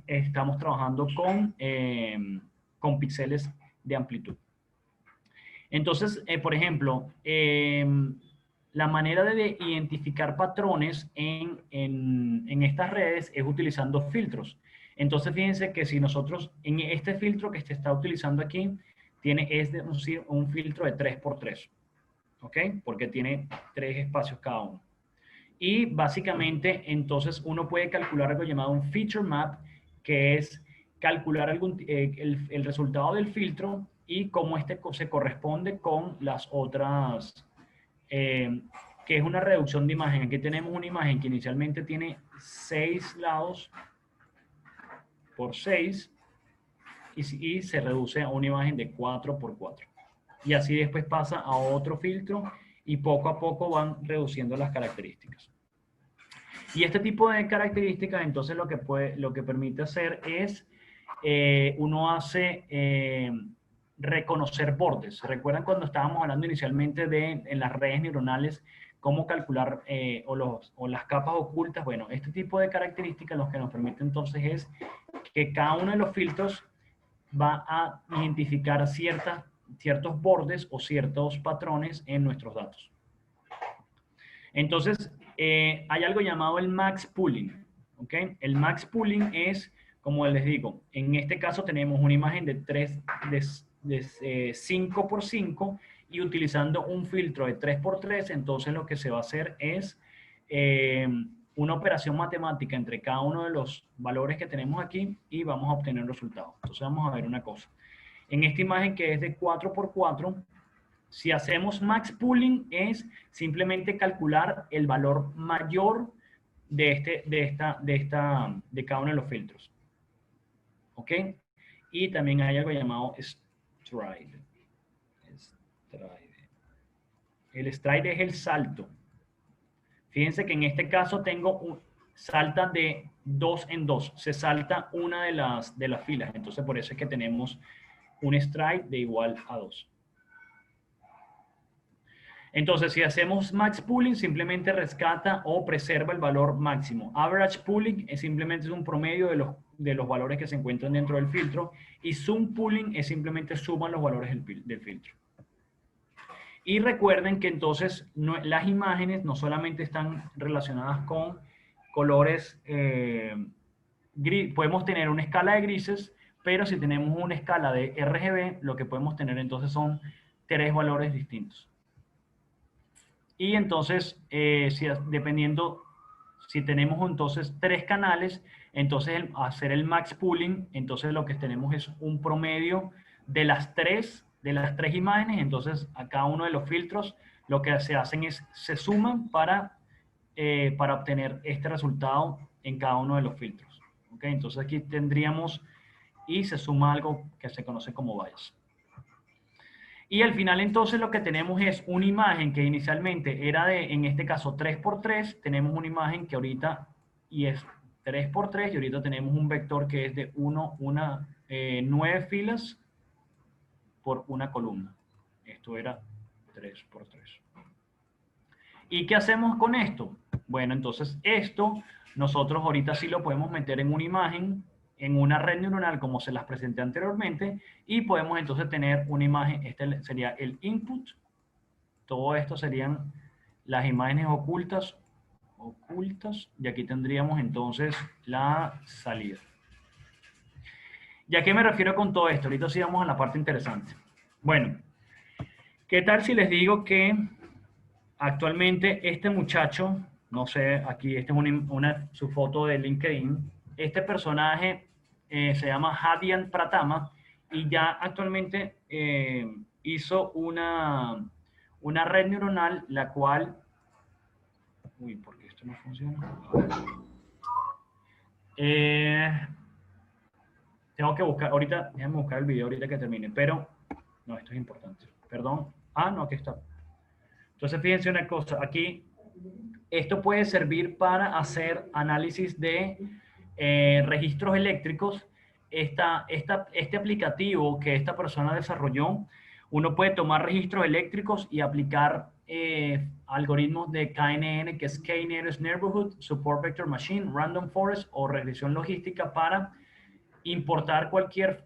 Speaker 2: estamos trabajando con píxeles de amplitud. Entonces, por ejemplo, la manera de identificar patrones en estas redes es utilizando filtros. Entonces, fíjense que si nosotros, en este filtro que se está utilizando aquí, es decir, un filtro de 3x3, ¿ok? Porque tiene 3 espacios cada uno. Y básicamente, entonces, uno puede calcular algo llamado un feature map, que es calcular el resultado del filtro y cómo este se corresponde con las otras, que es una reducción de imagen. Aquí tenemos una imagen que inicialmente tiene 6 lados por 6 y se reduce a una imagen de 4x4. Y así después pasa a otro filtro y poco a poco van reduciendo las características. Y este tipo de características, entonces lo que permite hacer es, uno hace reconocer bordes. ¿Recuerdan cuando estábamos hablando inicialmente en las redes neuronales, cómo calcular o las capas ocultas? Bueno, este tipo de características lo que nos permite entonces es que cada uno de los filtros va a identificar ciertos bordes o ciertos patrones en nuestros datos. Entonces, hay algo llamado el max pooling, ¿ok? El max pooling es, como les digo, en este caso tenemos una imagen de 5x5 y utilizando un filtro de 3x3, entonces lo que se va a hacer es una operación matemática entre cada uno de los valores que tenemos aquí y vamos a obtener un resultado. Entonces vamos a ver una cosa. En esta imagen que es de 4×4, si hacemos max pooling es simplemente calcular el valor mayor de cada uno de los filtros. ¿Ok? Y también hay algo llamado stride. El stride es el salto. Fíjense que en este caso salta de 2 en 2. Se salta una de las filas. Entonces por eso es que tenemos un stride de igual a 2. Entonces, si hacemos max pooling, simplemente rescata o preserva el valor máximo. Average pooling simplemente es un promedio de los valores que se encuentran dentro del filtro. Y sum pooling es simplemente suman los valores del filtro. Y recuerden que entonces las imágenes no solamente están relacionadas con colores gris. Podemos tener una escala de grises, pero si tenemos una escala de RGB, lo que podemos tener entonces son 3 valores distintos. Y entonces, dependiendo, si tenemos entonces 3 canales, entonces hacer el max pooling, entonces lo que tenemos es un promedio de las tres imágenes. Entonces a cada uno de los filtros lo que se hacen es, se suman para obtener este resultado en cada uno de los filtros. ¿Okay? Entonces aquí tendríamos, y se suma algo que se conoce como bias. Y al final entonces lo que tenemos es una imagen que inicialmente era en este caso 3×3, tenemos una imagen que ahorita y es 3×3 y ahorita tenemos un vector que es de 9 filas por una columna. Esto era 3×3. ¿Y qué hacemos con esto? Bueno, entonces esto nosotros ahorita sí lo podemos meter en una imagen, en una red neuronal como se las presenté anteriormente, y podemos entonces tener una imagen. Este sería el input. Todo esto serían las imágenes ocultas, y aquí tendríamos entonces la salida. ¿Y a qué me refiero con todo esto? Ahorita sí vamos a la parte interesante. Bueno, ¿qué tal si les digo que actualmente este muchacho, no sé, aquí esta es su foto de LinkedIn, este personaje se llama Hadian Pratama y ya actualmente hizo una red neuronal la cual... Uy, ¿por qué esto no funciona? Tengo que buscar, ahorita, déjame buscar el video ahorita que termine, pero no, esto es importante. Perdón. Ah, no, aquí está. Entonces, fíjense una cosa, aquí esto puede servir para hacer análisis de registros eléctricos. Este aplicativo que esta persona desarrolló, uno puede tomar registros eléctricos y aplicar algoritmos de KNN, que es K-Nearest Neighborhood, Support Vector Machine, Random Forest o regresión logística para importar cualquier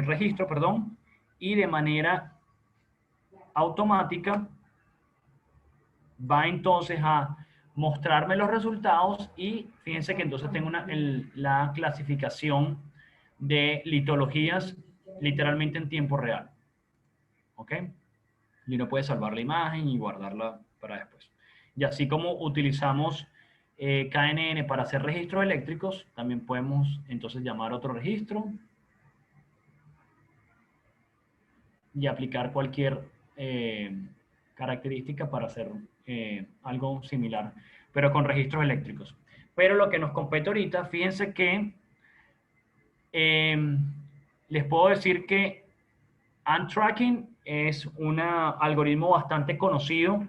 Speaker 2: registro, perdón, y de manera automática va entonces a mostrarme los resultados y fíjense que entonces tengo la clasificación de litologías literalmente en tiempo real. ¿Ok? Y uno puede salvar la imagen y guardarla para después. Y así como utilizamos KNN para hacer registros eléctricos, también podemos entonces llamar a otro registro y aplicar cualquier característica para hacer algo similar, pero con registros eléctricos. Pero lo que nos compete ahorita, fíjense que les puedo decir que Ant-Tracking es un algoritmo bastante conocido,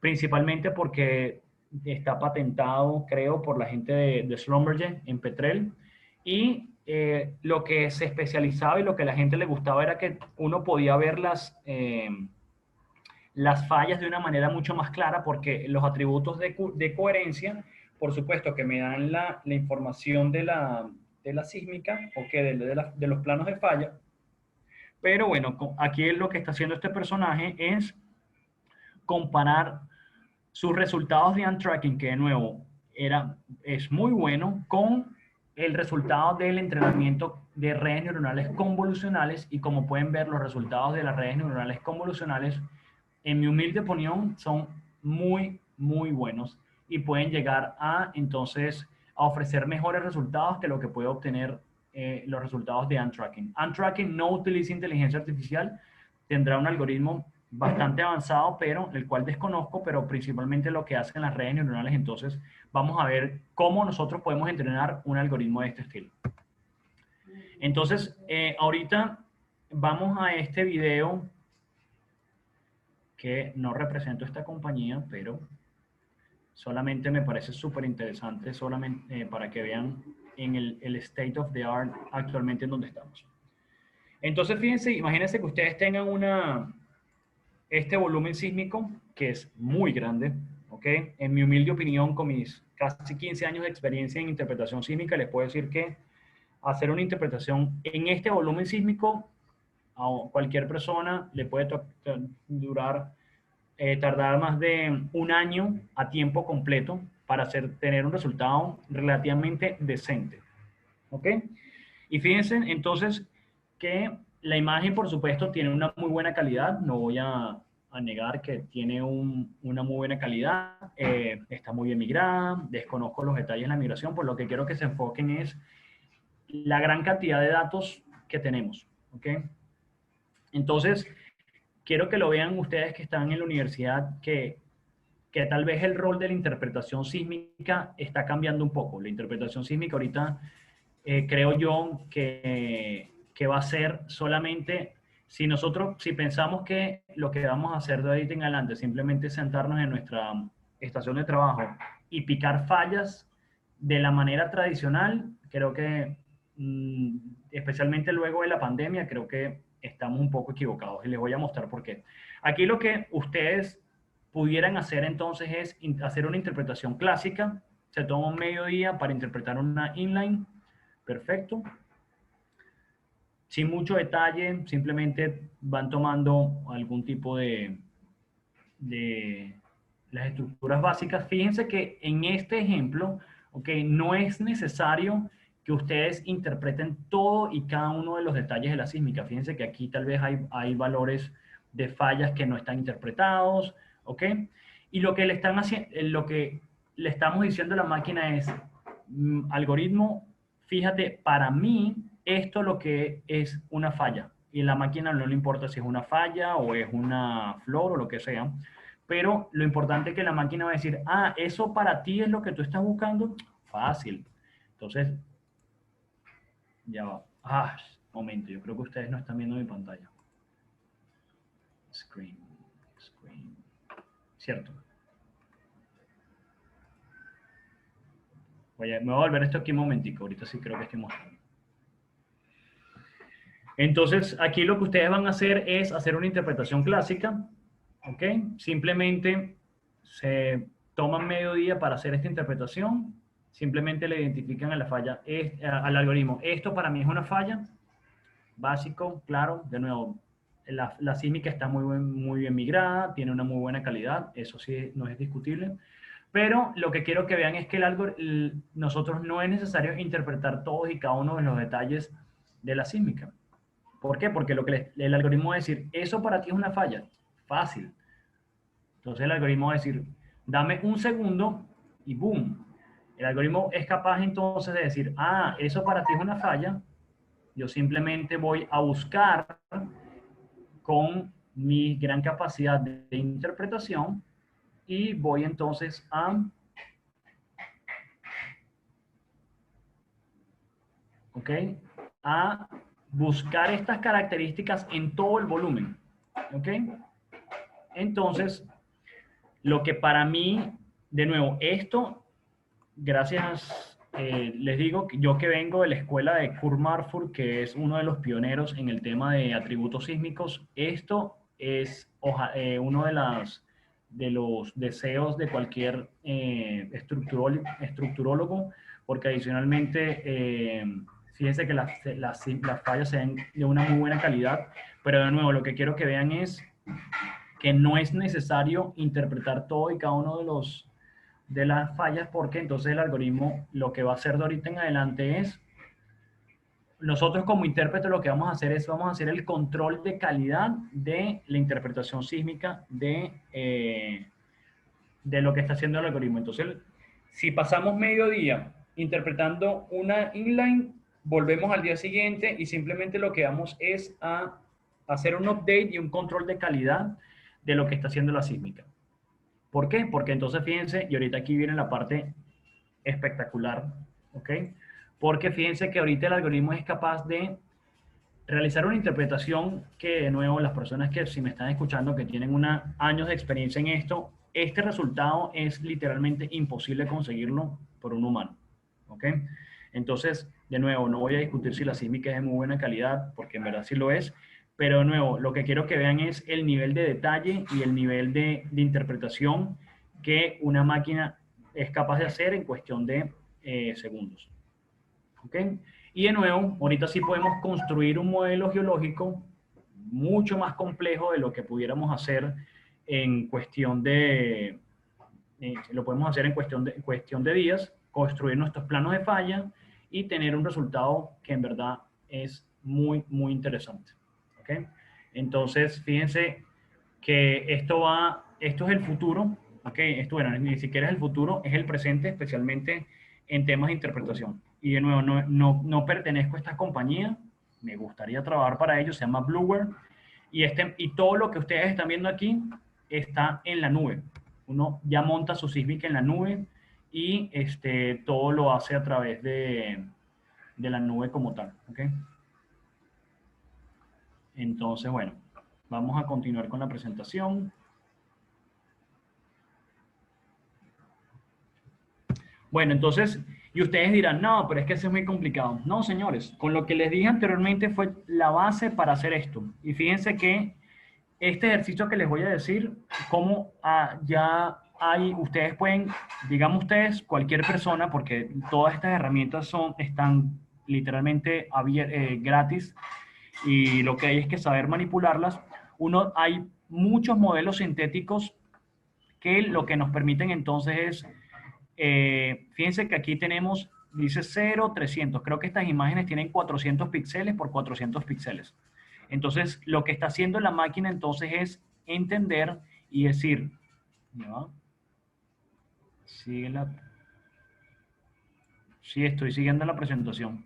Speaker 2: principalmente porque está patentado, creo, por la gente de Schlumberger en Petrel. Y lo que se especializaba y lo que a la gente le gustaba era que uno podía ver las fallas de una manera mucho más clara, porque los atributos de coherencia, por supuesto que me dan la información de la sísmica o que de los planos de falla. Pero bueno, aquí lo que está haciendo este personaje es comparar sus resultados de Ant-Tracking, que de nuevo es muy bueno, con el resultado del entrenamiento de redes neuronales convolucionales. Y como pueden ver, los resultados de las redes neuronales convolucionales, en mi humilde opinión, son muy, muy buenos. y pueden llegar a, entonces, a ofrecer mejores resultados que lo que puede obtener los resultados de Untracking. Untracking no utiliza inteligencia artificial, tendrá un algoritmo bastante avanzado, pero el cual desconozco, pero principalmente lo que hacen las redes neuronales. Entonces, vamos a ver cómo nosotros podemos entrenar un algoritmo de este estilo. Entonces, ahorita vamos a este video que no represento esta compañía, pero solamente me parece súper interesante, solamente para que vean en el state of the art actualmente en donde estamos. Entonces, fíjense, imagínense que ustedes tengan este volumen sísmico que es muy grande, ¿ok? En mi humilde opinión, con mis casi 15 años de experiencia en interpretación sísmica, les puedo decir que hacer una interpretación en este volumen sísmico a cualquier persona le puede tardar más de un año a tiempo completo para tener un resultado relativamente decente. ¿Ok? Y fíjense entonces que la imagen, por supuesto, tiene una muy buena calidad. No voy a negar que tiene una muy buena calidad. Está muy bien migrada. Desconozco los detalles de la migración, por lo que quiero que se enfoquen es la gran cantidad de datos que tenemos. ¿Ok? Entonces, quiero que lo vean ustedes que están en la universidad, que tal vez el rol de la interpretación sísmica está cambiando un poco. La interpretación sísmica ahorita creo yo que va a ser solamente, si pensamos que lo que vamos a hacer de ahorita en adelante es simplemente sentarnos en nuestra estación de trabajo y picar fallas de la manera tradicional, creo que, especialmente luego de la pandemia, creo que estamos un poco equivocados y les voy a mostrar por qué. Aquí lo que ustedes pudieran hacer entonces es hacer una interpretación clásica. Se toma un mediodía para interpretar una inline. Perfecto. Sin mucho detalle, simplemente van tomando algún tipo de las estructuras básicas. Fíjense que en este ejemplo, okay, no es necesario que ustedes interpreten todo y cada uno de los detalles de la sísmica. Fíjense que aquí tal vez hay valores de fallas que no están interpretados, ¿ok? Y lo que le están haciendo, lo que le estamos diciendo a la máquina es, algoritmo, fíjate, para mí, esto lo que es una falla. Y a la máquina no le importa si es una falla o es una flor o lo que sea. Pero lo importante es que la máquina va a decir, ah, eso para ti es lo que tú estás buscando. Fácil. Entonces, ya va. Ah, momento, yo creo que ustedes no están viendo mi pantalla. Screen. Cierto. Me voy a volver esto aquí un momentico. Ahorita sí creo que estoy mostrando. Entonces, aquí lo que ustedes van a hacer es hacer una interpretación clásica. ¿Ok? Simplemente se toman medio día para hacer esta interpretación. Simplemente le identifican a la falla, al algoritmo. Esto para mí es una falla. Básico, claro. De nuevo, la sísmica está muy bien migrada, tiene una muy buena calidad. Eso sí, no es discutible. Pero lo que quiero que vean es que nosotros no es necesario interpretar todos y cada uno de los detalles de la sísmica. ¿Por qué? Porque lo que el algoritmo va a decir, eso para ti es una falla. Fácil. Entonces el algoritmo va a decir, dame un segundo y boom. El algoritmo es capaz entonces de decir, ah, eso para ti es una falla. Yo simplemente voy a buscar con mi gran capacidad de interpretación y voy entonces a buscar estas características en todo el volumen. ¿Ok? Entonces, lo que para mí, de nuevo, esto, gracias, les digo, yo que vengo de la escuela de Kurt Marfur, que es uno de los pioneros en el tema de atributos sísmicos, esto es uno de los deseos de cualquier estructurólogo, porque adicionalmente, fíjense que las fallas se ven de una muy buena calidad, pero de nuevo, lo que quiero que vean es que no es necesario interpretar todo y cada uno de las fallas, porque entonces el algoritmo lo que va a hacer de ahorita en adelante es, nosotros como intérprete lo que vamos a hacer es, vamos a hacer el control de calidad de la interpretación sísmica de lo que está haciendo el algoritmo. Entonces, si pasamos medio día interpretando una inline, volvemos al día siguiente y simplemente lo que vamos es a hacer un update y un control de calidad de lo que está haciendo la sísmica. ¿Por qué? Porque entonces fíjense, y ahorita aquí viene la parte espectacular, ¿ok? Porque fíjense que ahorita el algoritmo es capaz de realizar una interpretación que, de nuevo, las personas que si me están escuchando, que tienen años de experiencia en esto, este resultado es literalmente imposible conseguirlo por un humano, ¿ok? Entonces, de nuevo, no voy a discutir si la sísmica es de muy buena calidad, porque en verdad sí lo es, pero de nuevo, lo que quiero que vean es el nivel de detalle y el nivel de interpretación que una máquina es capaz de hacer en cuestión de segundos. ¿Ok? Y de nuevo, ahorita sí podemos construir un modelo geológico mucho más complejo de lo que pudiéramos hacer en cuestión de, lo podemos hacer en cuestión de días, construir nuestros planos de falla y tener un resultado que en verdad es muy, muy interesante. ¿Ok? Entonces, fíjense que esto es el futuro, ¿ok? Esto, bueno, ni siquiera es el futuro, es el presente, especialmente en temas de interpretación. Y de nuevo, no pertenezco a esta compañía, me gustaría trabajar para ellos, se llama Blueware, y todo lo que ustedes están viendo aquí está en la nube. Uno ya monta su sísmica en la nube y todo lo hace a través de la nube como tal, ¿ok? Entonces, bueno, vamos a continuar con la presentación. Bueno, entonces, y ustedes dirán, no, pero es que eso es muy complicado. No, señores, con lo que les dije anteriormente fue la base para hacer esto. Y fíjense que este ejercicio que les voy a decir, como ya hay, ustedes pueden, digamos ustedes, cualquier persona, porque todas estas herramientas están literalmente gratis y lo que hay es que saber manipularlas. Hay muchos modelos sintéticos que lo que nos permiten entonces es fíjense que aquí tenemos, dice 0, 300. Creo que estas imágenes tienen 400 píxeles por 400 píxeles. Entonces, lo que está haciendo la máquina entonces es entender y decir, ¿ya? Sí, estoy siguiendo la presentación.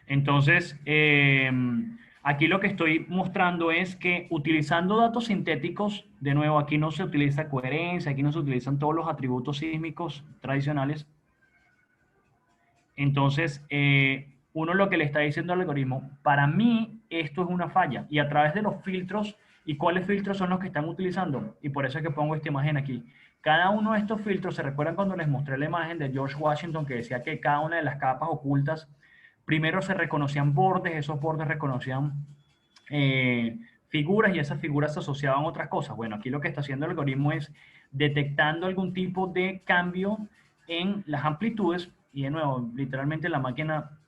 Speaker 2: Entonces, aquí lo que estoy mostrando es que utilizando datos sintéticos, de nuevo, aquí no se utiliza coherencia, aquí no se utilizan todos los atributos sísmicos tradicionales. Entonces, uno lo que le está diciendo al algoritmo, para mí esto es una falla, y a través de los filtros, ¿y cuáles filtros son los que están utilizando? Y por eso es que pongo esta imagen aquí. Cada uno de estos filtros, ¿se recuerdan cuando les mostré la imagen de George Washington que decía que cada una de las capas ocultas, primero se reconocían bordes, esos bordes reconocían figuras y esas figuras se asociaban a otras cosas? Bueno, aquí lo que está haciendo el algoritmo es detectando algún tipo de cambio en las amplitudes, y de nuevo, literalmente la máquina,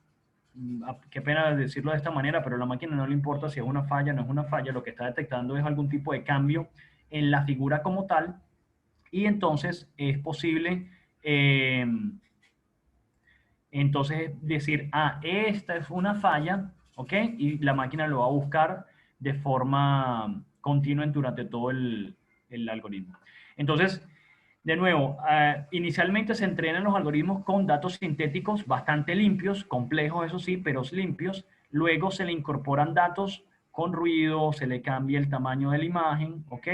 Speaker 2: qué pena decirlo de esta manera, pero a la máquina no le importa si es una falla o no es una falla, lo que está detectando es algún tipo de cambio en la figura como tal, y entonces es posible entonces decir, esta es una falla, ¿ok? Y la máquina lo va a buscar de forma continua durante todo el algoritmo. Entonces, de nuevo, inicialmente se entrenan los algoritmos con datos sintéticos bastante limpios, complejos eso sí, pero limpios. Luego se le incorporan datos con ruido, se le cambia el tamaño de la imagen, ¿ok?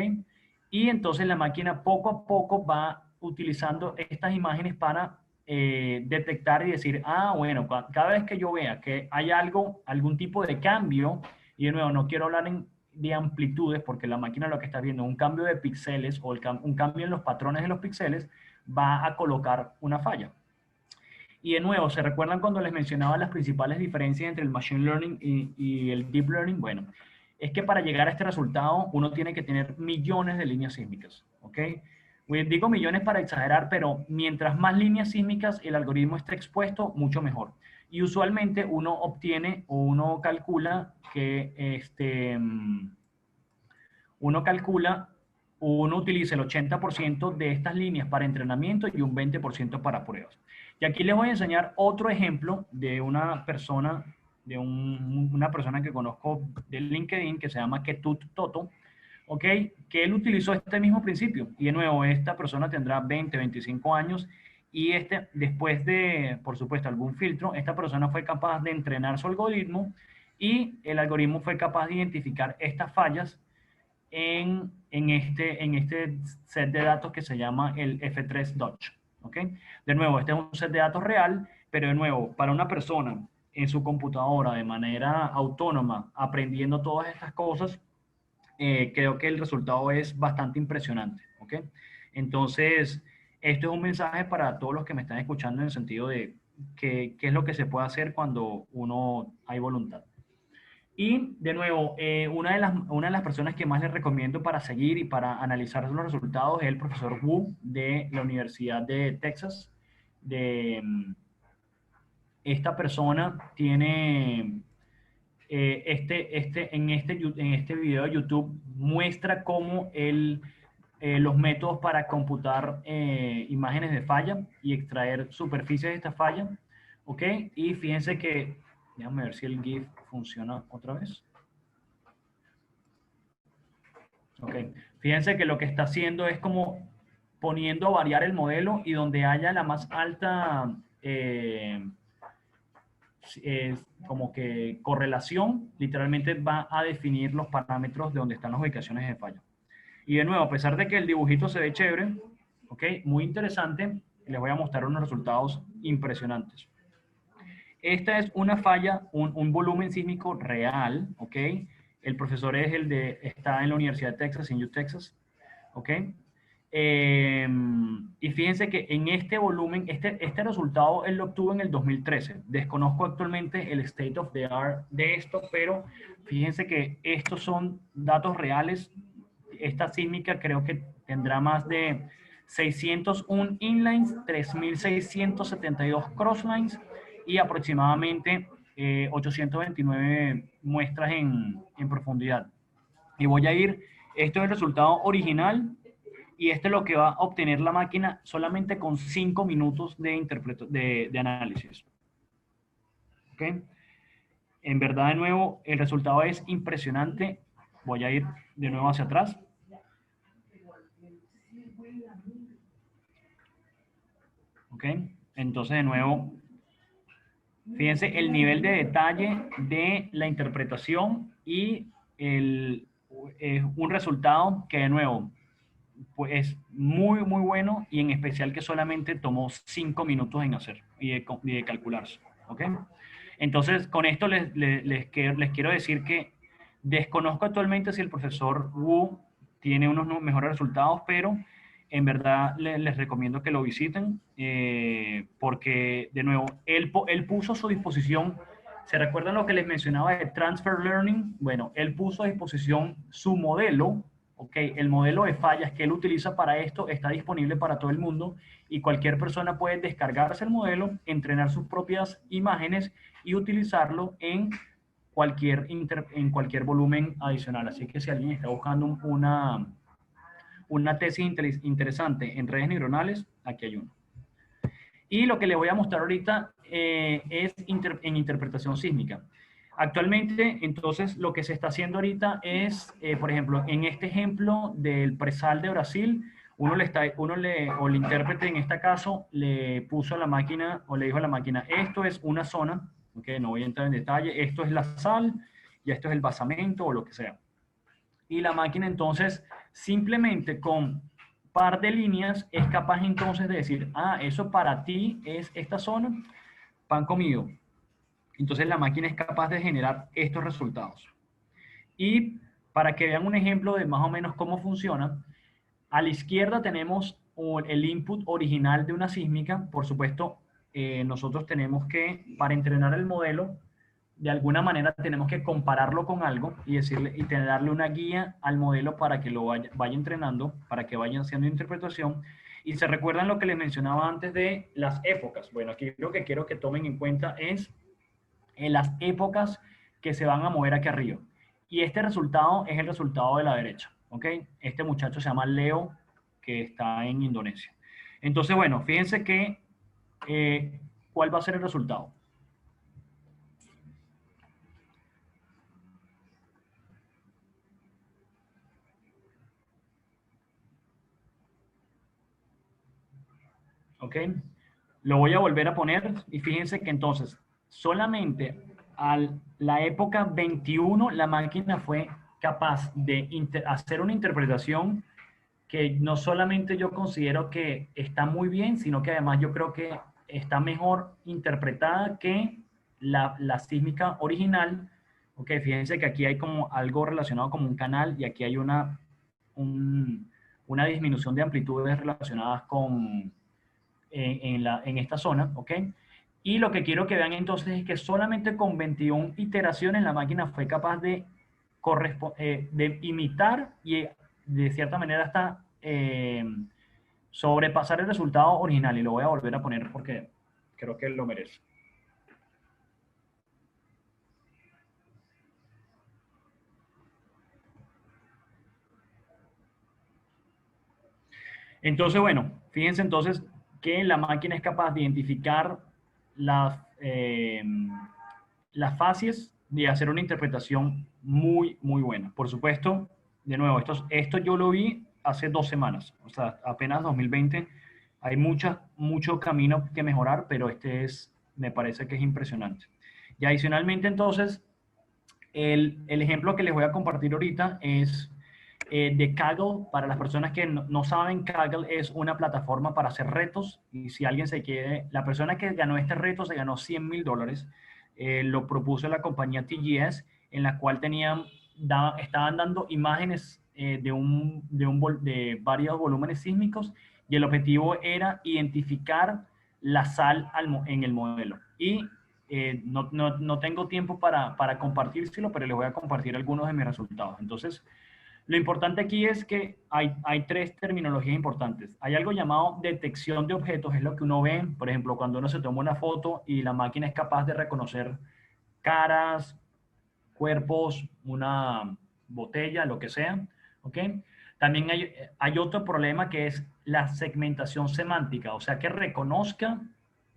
Speaker 2: Y entonces la máquina poco a poco va utilizando estas imágenes para detectar y decir, bueno, cada vez que yo vea que hay algún tipo de cambio, y de nuevo, no quiero hablar de amplitudes, porque la máquina lo que está viendo es un cambio de píxeles o un cambio en los patrones de los píxeles, va a colocar una falla. Y de nuevo, ¿se recuerdan cuando les mencionaba las principales diferencias entre el Machine Learning y el Deep Learning? Bueno, es que para llegar a este resultado uno tiene que tener millones de líneas sísmicas, ¿ok? Digo millones para exagerar, pero mientras más líneas sísmicas el algoritmo esté expuesto, mucho mejor. Y usualmente uno obtiene o uno calcula que uno utiliza el 80% de estas líneas para entrenamiento y un 20% para pruebas. Y aquí les voy a enseñar otro ejemplo de una persona, una persona que conozco de LinkedIn que se llama Ketut Toto, ¿ok? Que él utilizó este mismo principio. Y de nuevo, esta persona tendrá 20, 25 años y después de, por supuesto, algún filtro, esta persona fue capaz de entrenar su algoritmo y el algoritmo fue capaz de identificar estas fallas en este set de datos que se llama el F3 Dodge, ¿ok? De nuevo, este es un set de datos real, pero de nuevo, para una persona en su computadora de manera autónoma, aprendiendo todas estas cosas, creo que el resultado es bastante impresionante, ¿ok? Entonces, esto es un mensaje para todos los que me están escuchando en el sentido de qué es lo que se puede hacer cuando uno hay voluntad. Y de nuevo, una de las personas que más les recomiendo para seguir y para analizar los resultados es el profesor Wu de la Universidad de Texas. De, esta persona tiene en este video de YouTube muestra cómo los métodos para computar imágenes de falla y extraer superficies de esta falla, ¿ok? Y fíjense que, déjame ver si el GIF funciona otra vez. Ok, fíjense que lo que está haciendo es como poniendo a variar el modelo y donde haya la más alta como que correlación, literalmente va a definir los parámetros de donde están las ubicaciones de falla. Y de nuevo, a pesar de que el dibujito se ve chévere, ok, muy interesante, les voy a mostrar unos resultados impresionantes. Esta es una falla, un volumen sísmico real, ok. El profesor es está en la Universidad de Texas, en Utah, Texas, ok. Y fíjense que en este volumen, este resultado él lo obtuvo en el 2013. Desconozco actualmente el state of the art de esto, pero fíjense que estos son datos reales. Esta sísmica creo que tendrá más de 601 inlines, 3.672 crosslines y aproximadamente 829 muestras en profundidad. Y voy a ir, esto es el resultado original y esto es lo que va a obtener la máquina solamente con 5 minutos de análisis. ¿Ok? En verdad, de nuevo, el resultado es impresionante. Voy a ir de nuevo hacia atrás. ¿Ok? Entonces, de nuevo, fíjense el nivel de detalle de la interpretación y un resultado que, de nuevo, pues es muy, muy bueno y en especial que solamente tomó 5 minutos en hacer y de calcularse. ¿Ok? Entonces, con esto les quiero decir que desconozco actualmente si el profesor Wu tiene unos mejores resultados, pero en verdad les recomiendo que lo visiten porque, de nuevo, él puso a su disposición, ¿se recuerdan lo que les mencionaba de Transfer Learning? Bueno, él puso a disposición su modelo. Ok, el modelo de fallas que él utiliza para esto está disponible para todo el mundo y cualquier persona puede descargarse el modelo, entrenar sus propias imágenes y utilizarlo en cualquier volumen adicional. Así que si alguien está buscando una tesis interesante en redes neuronales, aquí hay uno. Y lo que les voy a mostrar ahorita es en interpretación sísmica. Actualmente, entonces, lo que se está haciendo ahorita es, por ejemplo, en este ejemplo del presal de Brasil, o el intérprete en este caso le puso a la máquina, o le dijo a la máquina, esto es una zona, ok, no voy a entrar en detalle, esto es la sal, y esto es el basamento, o lo que sea. Y la máquina entonces, simplemente con par de líneas, es capaz entonces de decir, ah, eso para ti es esta zona, pan comido. Entonces la máquina es capaz de generar estos resultados. Y para que vean un ejemplo de más o menos cómo funciona, a la izquierda tenemos el input original de una sísmica. Por supuesto, nosotros tenemos que, para entrenar el modelo, de alguna manera tenemos que compararlo con algo y darle una guía al modelo para que lo vaya entrenando, para que vaya haciendo interpretación. Y se recuerdan lo que les mencionaba antes de las épocas. Bueno, aquí lo que quiero que tomen en cuenta es en las épocas que se van a mover aquí arriba. Y este resultado es el resultado de la derecha, ¿ok? Este muchacho se llama Leo, que está en Indonesia. Entonces, bueno, fíjense que, ¿cuál va a ser el resultado? ¿ok? Lo voy a volver a poner y fíjense que entonces solamente a la época 21 la máquina fue capaz de hacer una interpretación que no solamente yo considero que está muy bien, sino que además yo creo que está mejor interpretada que la sísmica original. Ok, fíjense que aquí hay como algo relacionado como un canal y aquí hay una disminución de amplitudes relacionadas con, en esta zona, ¿ok? Y lo que quiero que vean entonces es que solamente con 21 iteraciones la máquina fue capaz de imitar y de cierta manera hasta sobrepasar el resultado original. Y lo voy a volver a poner porque creo que lo merece. Entonces, bueno, fíjense entonces que la máquina es capaz de identificar las, las fases y hacer una interpretación muy, muy buena. Por supuesto, de nuevo, esto yo lo vi hace 2 semanas, o sea, apenas 2020. Hay mucho camino que mejorar, pero me parece que es impresionante. Y adicionalmente, entonces, el ejemplo que les voy a compartir ahorita es de Kaggle. Para las personas que no saben, Kaggle es una plataforma para hacer retos. Y si alguien se quiere, la persona que ganó este reto se ganó $100,000. Lo propuso la compañía TGS, en la cual estaban dando imágenes de varios volúmenes sísmicos y el objetivo era identificar la sal en el modelo. Y no tengo tiempo para compartírselo, pero les voy a compartir algunos de mis resultados. Entonces, lo importante aquí es que hay tres terminologías importantes. Hay algo llamado detección de objetos, es lo que uno ve, por ejemplo, cuando uno se toma una foto y la máquina es capaz de reconocer caras, cuerpos, una botella, lo que sea, ¿ok? También hay otro problema que es la segmentación semántica, o sea, que reconozca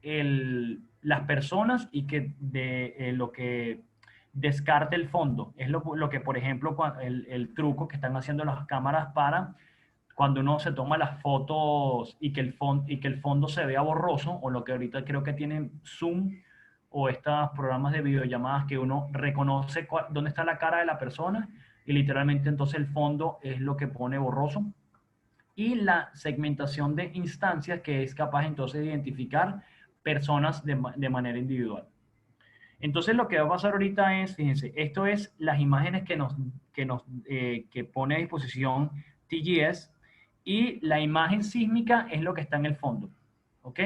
Speaker 2: las personas y que lo que descarte el fondo. Es lo que, por ejemplo, el truco que están haciendo las cámaras para cuando uno se toma las fotos y que el fondo se vea borroso, o lo que ahorita creo que tienen Zoom o estos programas de videollamadas que uno reconoce dónde está la cara de la persona y literalmente entonces el fondo es lo que pone borroso. Y la segmentación de instancias que es capaz entonces de identificar personas de manera individual. Entonces lo que va a pasar ahorita es, fíjense, esto es las imágenes que pone a disposición TGS y la imagen sísmica es lo que está en el fondo, ¿ok?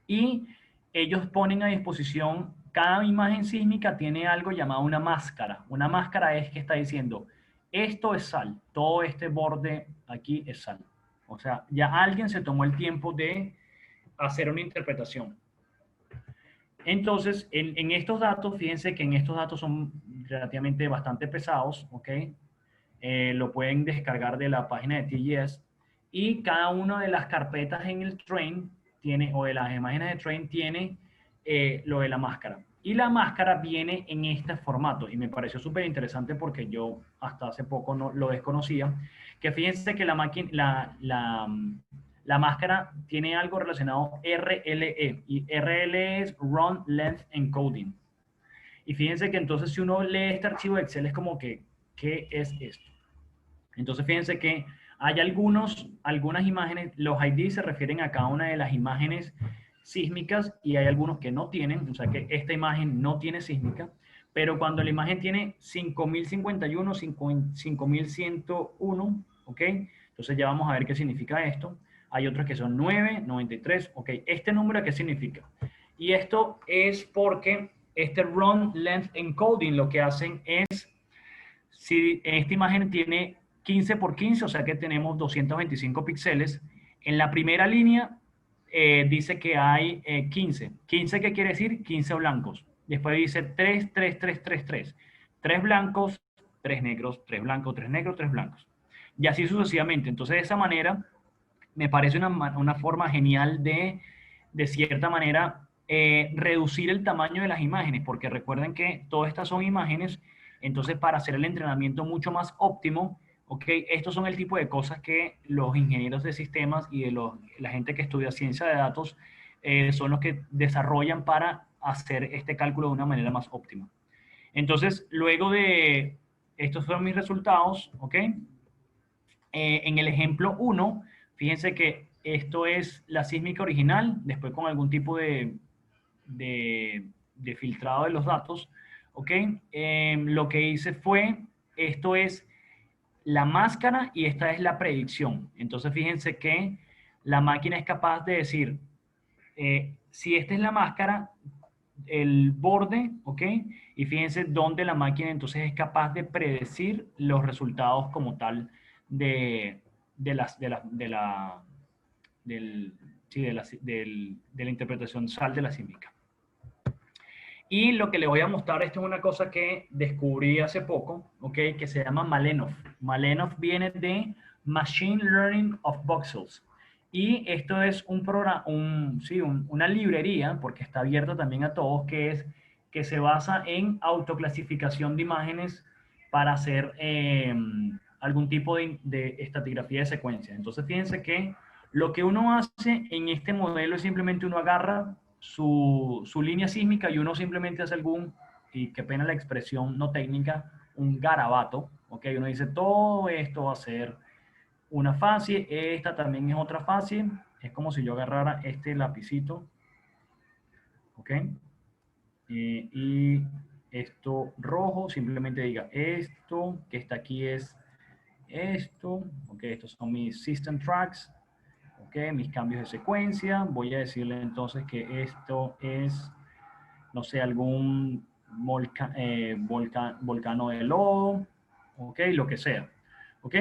Speaker 2: Y ellos ponen a disposición, cada imagen sísmica tiene algo llamado una máscara. Una máscara es que está diciendo, esto es sal, todo este borde aquí es sal. O sea, ya alguien se tomó el tiempo de hacer una interpretación. Entonces, en estos datos, fíjense que en estos datos son relativamente bastante pesados, ¿ok? Lo pueden descargar de la página de TGS y cada una de las carpetas en el train tiene, o de las imágenes de train tiene lo de la máscara. Y la máscara viene en este formato y me pareció súper interesante porque yo hasta hace poco no lo desconocía, que fíjense que la máscara tiene algo relacionado RLE y RLE es Run Length Encoding. Y fíjense que entonces si uno lee este archivo de Excel es como que, ¿qué es esto? Entonces fíjense que hay algunas imágenes, los ID se refieren a cada una de las imágenes sísmicas y hay algunos que no tienen, o sea que esta imagen no tiene sísmica, pero cuando la imagen tiene 5051, 5101, ¿ok? Entonces ya vamos a ver qué significa esto. Hay otros que son 9, 93, ¿ok? ¿Este número qué significa? Y esto es porque este Run Length Encoding lo que hacen es, si esta imagen tiene 15 por 15, o sea que tenemos 225 píxeles, en la primera línea dice que hay 15. ¿15 qué quiere decir? 15 blancos. Después dice 3, 3, 3, 3, 3. 3 blancos, 3 negros, 3 blancos, 3 negros, 3 blancos. Y así sucesivamente. Entonces, de esa manera, me parece una forma genial de cierta manera, reducir el tamaño de las imágenes, porque recuerden que todas estas son imágenes, entonces para hacer el entrenamiento mucho más óptimo, ¿ok? Estos son el tipo de cosas que los ingenieros de sistemas y de la gente que estudia ciencia de datos son los que desarrollan para hacer este cálculo de una manera más óptima. Entonces, luego de estos fueron mis resultados, ¿ok? En el ejemplo 1, fíjense que esto es la sísmica original, después con algún tipo de filtrado de los datos, ¿ok? Lo que hice fue, esto es la máscara y esta es la predicción. Entonces, fíjense que la máquina es capaz de decir, si esta es la máscara, el borde, ¿ok? Y fíjense dónde la máquina entonces es capaz de predecir los resultados como tal de, de las, de la, del, sí, de la interpretación sal de la sísmica. Y lo que le voy a mostrar, esto es una cosa que descubrí hace poco, ¿ok? Que se llama Malenov. Malenov viene de Machine Learning of Voxels. Y esto es un programa, una librería, porque está abierta también a todos, que se basa en autoclasificación de imágenes para hacer algún tipo de estratigrafía de secuencia. Entonces, fíjense que lo que uno hace en este modelo es simplemente uno agarra su línea sísmica y uno simplemente hace y qué pena la expresión no técnica, un garabato, ¿ok? Uno dice, todo esto va a ser una fase, esta también es otra fase, es como si yo agarrara este lapicito, ¿ok? Y esto rojo, simplemente diga esto, que está aquí es esto, ¿ok? Estos son mis system tracks, ¿ok? Mis cambios de secuencia, voy a decirle entonces que esto es, no sé, algún volcano de lodo, ¿ok? Lo que sea, ¿ok?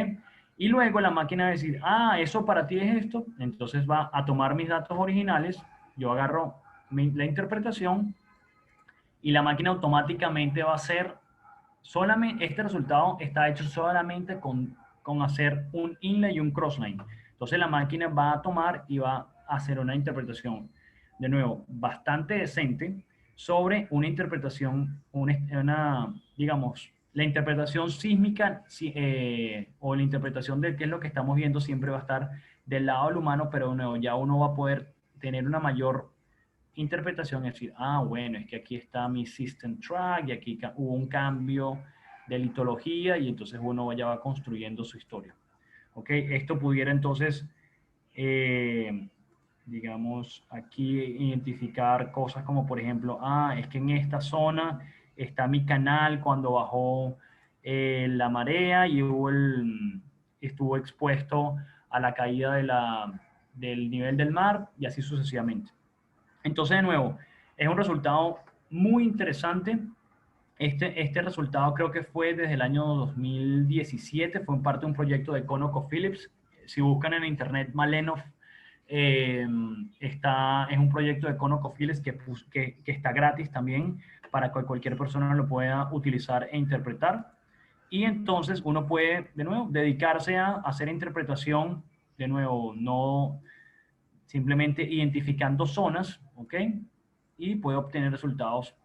Speaker 2: Y luego la máquina va a decir, ah, eso para ti es esto, entonces va a tomar mis datos originales, yo agarro la interpretación y la máquina automáticamente va a hacer, solamente, este resultado está hecho solamente con hacer un inline y un crossline. Entonces la máquina va a tomar y va a hacer una interpretación, de nuevo, bastante decente sobre una interpretación, digamos, la interpretación sísmica o la interpretación de qué es lo que estamos viendo siempre va a estar del lado del humano, pero de nuevo, ya uno va a poder tener una mayor interpretación, es decir, ah, bueno, es que aquí está mi system track y aquí hubo un cambio de litología y entonces uno ya va construyendo su historia. ¿Ok? Esto pudiera entonces, digamos, aquí identificar cosas como, por ejemplo, ah, es que en esta zona está mi canal cuando bajó la marea y estuvo expuesto a la caída del nivel del mar y así sucesivamente. Entonces, de nuevo, es un resultado muy interesante. Este resultado creo que fue desde el año 2017, fue en parte de un proyecto de ConocoPhillips. Si buscan en internet Malenov, es un proyecto de ConocoPhillips que está gratis también para que cualquier persona lo pueda utilizar e interpretar. Y entonces uno puede, de nuevo, dedicarse a hacer interpretación, de nuevo, no simplemente identificando zonas, ¿ok? Y puede obtener resultados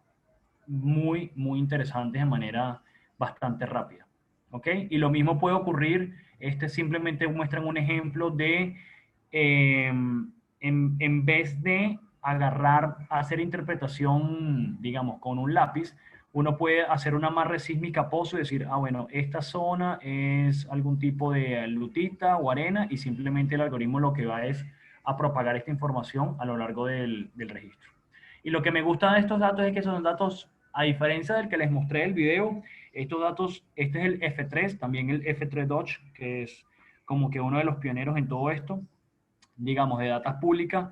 Speaker 2: muy, muy interesantes de manera bastante rápida, ¿ok? Y lo mismo puede ocurrir, simplemente muestran un ejemplo de, en vez de hacer interpretación, digamos, con un lápiz, uno puede hacer una amarre sísmica pozo y decir, ah, bueno, esta zona es algún tipo de lutita o arena y simplemente el algoritmo lo que va es a propagar esta información a lo largo del registro. Y lo que me gusta de estos datos es que son datos, a diferencia del que les mostré el video, estos datos, este es el F3, también el F3 Dodge, que es como que uno de los pioneros en todo esto, digamos, de datas públicas.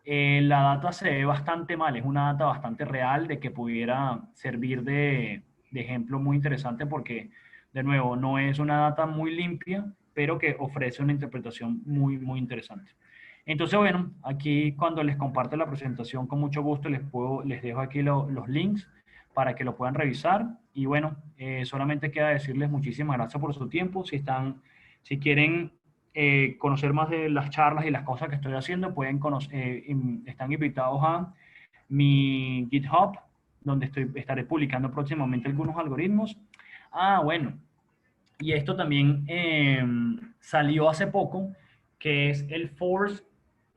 Speaker 2: La data se ve bastante mal, es una data bastante real de que pudiera servir de ejemplo muy interesante porque, de nuevo, no es una data muy limpia, pero que ofrece una interpretación muy, muy interesante. Entonces, bueno, aquí cuando les comparto la presentación, con mucho gusto les dejo aquí los links para que lo puedan revisar. Y bueno, solamente queda decirles muchísimas gracias por su tiempo. Si quieren conocer más de las charlas y las cosas que estoy haciendo, están invitados a mi GitHub, donde estaré publicando próximamente algunos algoritmos. Ah, bueno, Y esto también salió hace poco, que es el Force.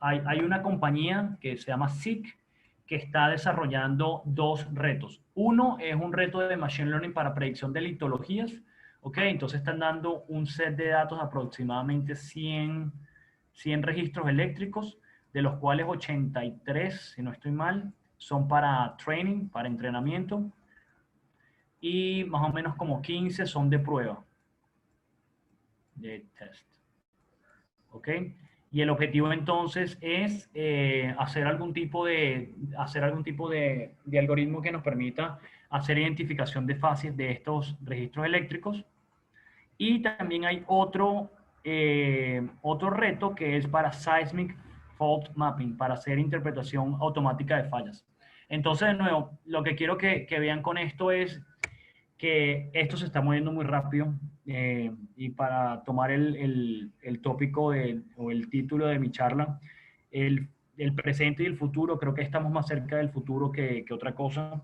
Speaker 2: Hay una compañía que se llama SICK que está desarrollando dos retos. Uno es un reto de Machine Learning para predicción de litologías. ¿Ok? Entonces están dando un set de datos aproximadamente 100 registros eléctricos, de los cuales 83, si no estoy mal, son para training, para entrenamiento, y más o menos como 15 son de prueba, de test. ¿Ok? Y el objetivo entonces es hacer algún tipo de algoritmo que nos permita hacer identificación de fases de estos registros eléctricos. Y también hay otro reto que es para Seismic Fault Mapping, para hacer interpretación automática de fallas. Entonces, de nuevo, lo que quiero que vean con esto es que esto se está moviendo muy rápido, y para tomar el tópico o el título de mi charla, el presente y el futuro, creo que estamos más cerca del futuro que otra cosa.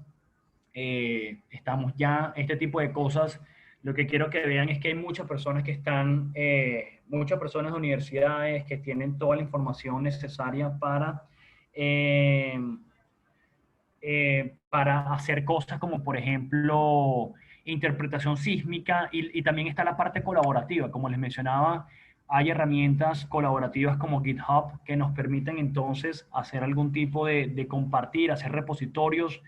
Speaker 2: Estamos ya, este tipo de cosas, lo que quiero que vean es que hay muchas personas que están, muchas personas de universidades que tienen toda la información necesaria eh, para hacer cosas como, por ejemplo, interpretación sísmica, y también está la parte colaborativa. Como les mencionaba, hay herramientas colaborativas como GitHub que nos permiten entonces hacer algún tipo de compartir, hacer repositorios.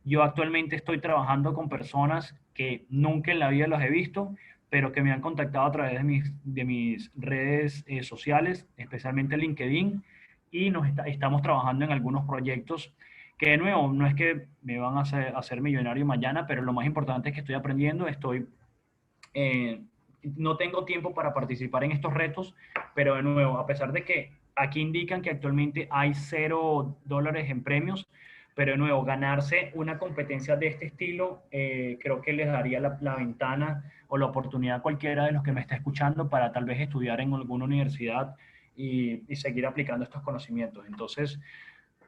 Speaker 2: Yo actualmente estoy trabajando con personas que nunca en la vida los he visto, pero que me han contactado a través de mis redes sociales, especialmente LinkedIn, y estamos trabajando en algunos proyectos que, de nuevo, no es que me van a hacer millonario mañana, pero lo más importante es que estoy aprendiendo, eh, no tengo tiempo para participar en estos retos, pero de nuevo, a pesar de que aquí indican que actualmente hay $0 en premios, pero de nuevo, ganarse una competencia de este estilo, creo que les daría la ventana o la oportunidad a cualquiera de los que me está escuchando para tal vez estudiar en alguna universidad y seguir aplicando estos conocimientos. Entonces,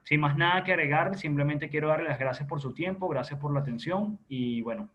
Speaker 2: sin más nada que agregar, simplemente quiero darle las gracias por su tiempo, gracias por la atención y bueno,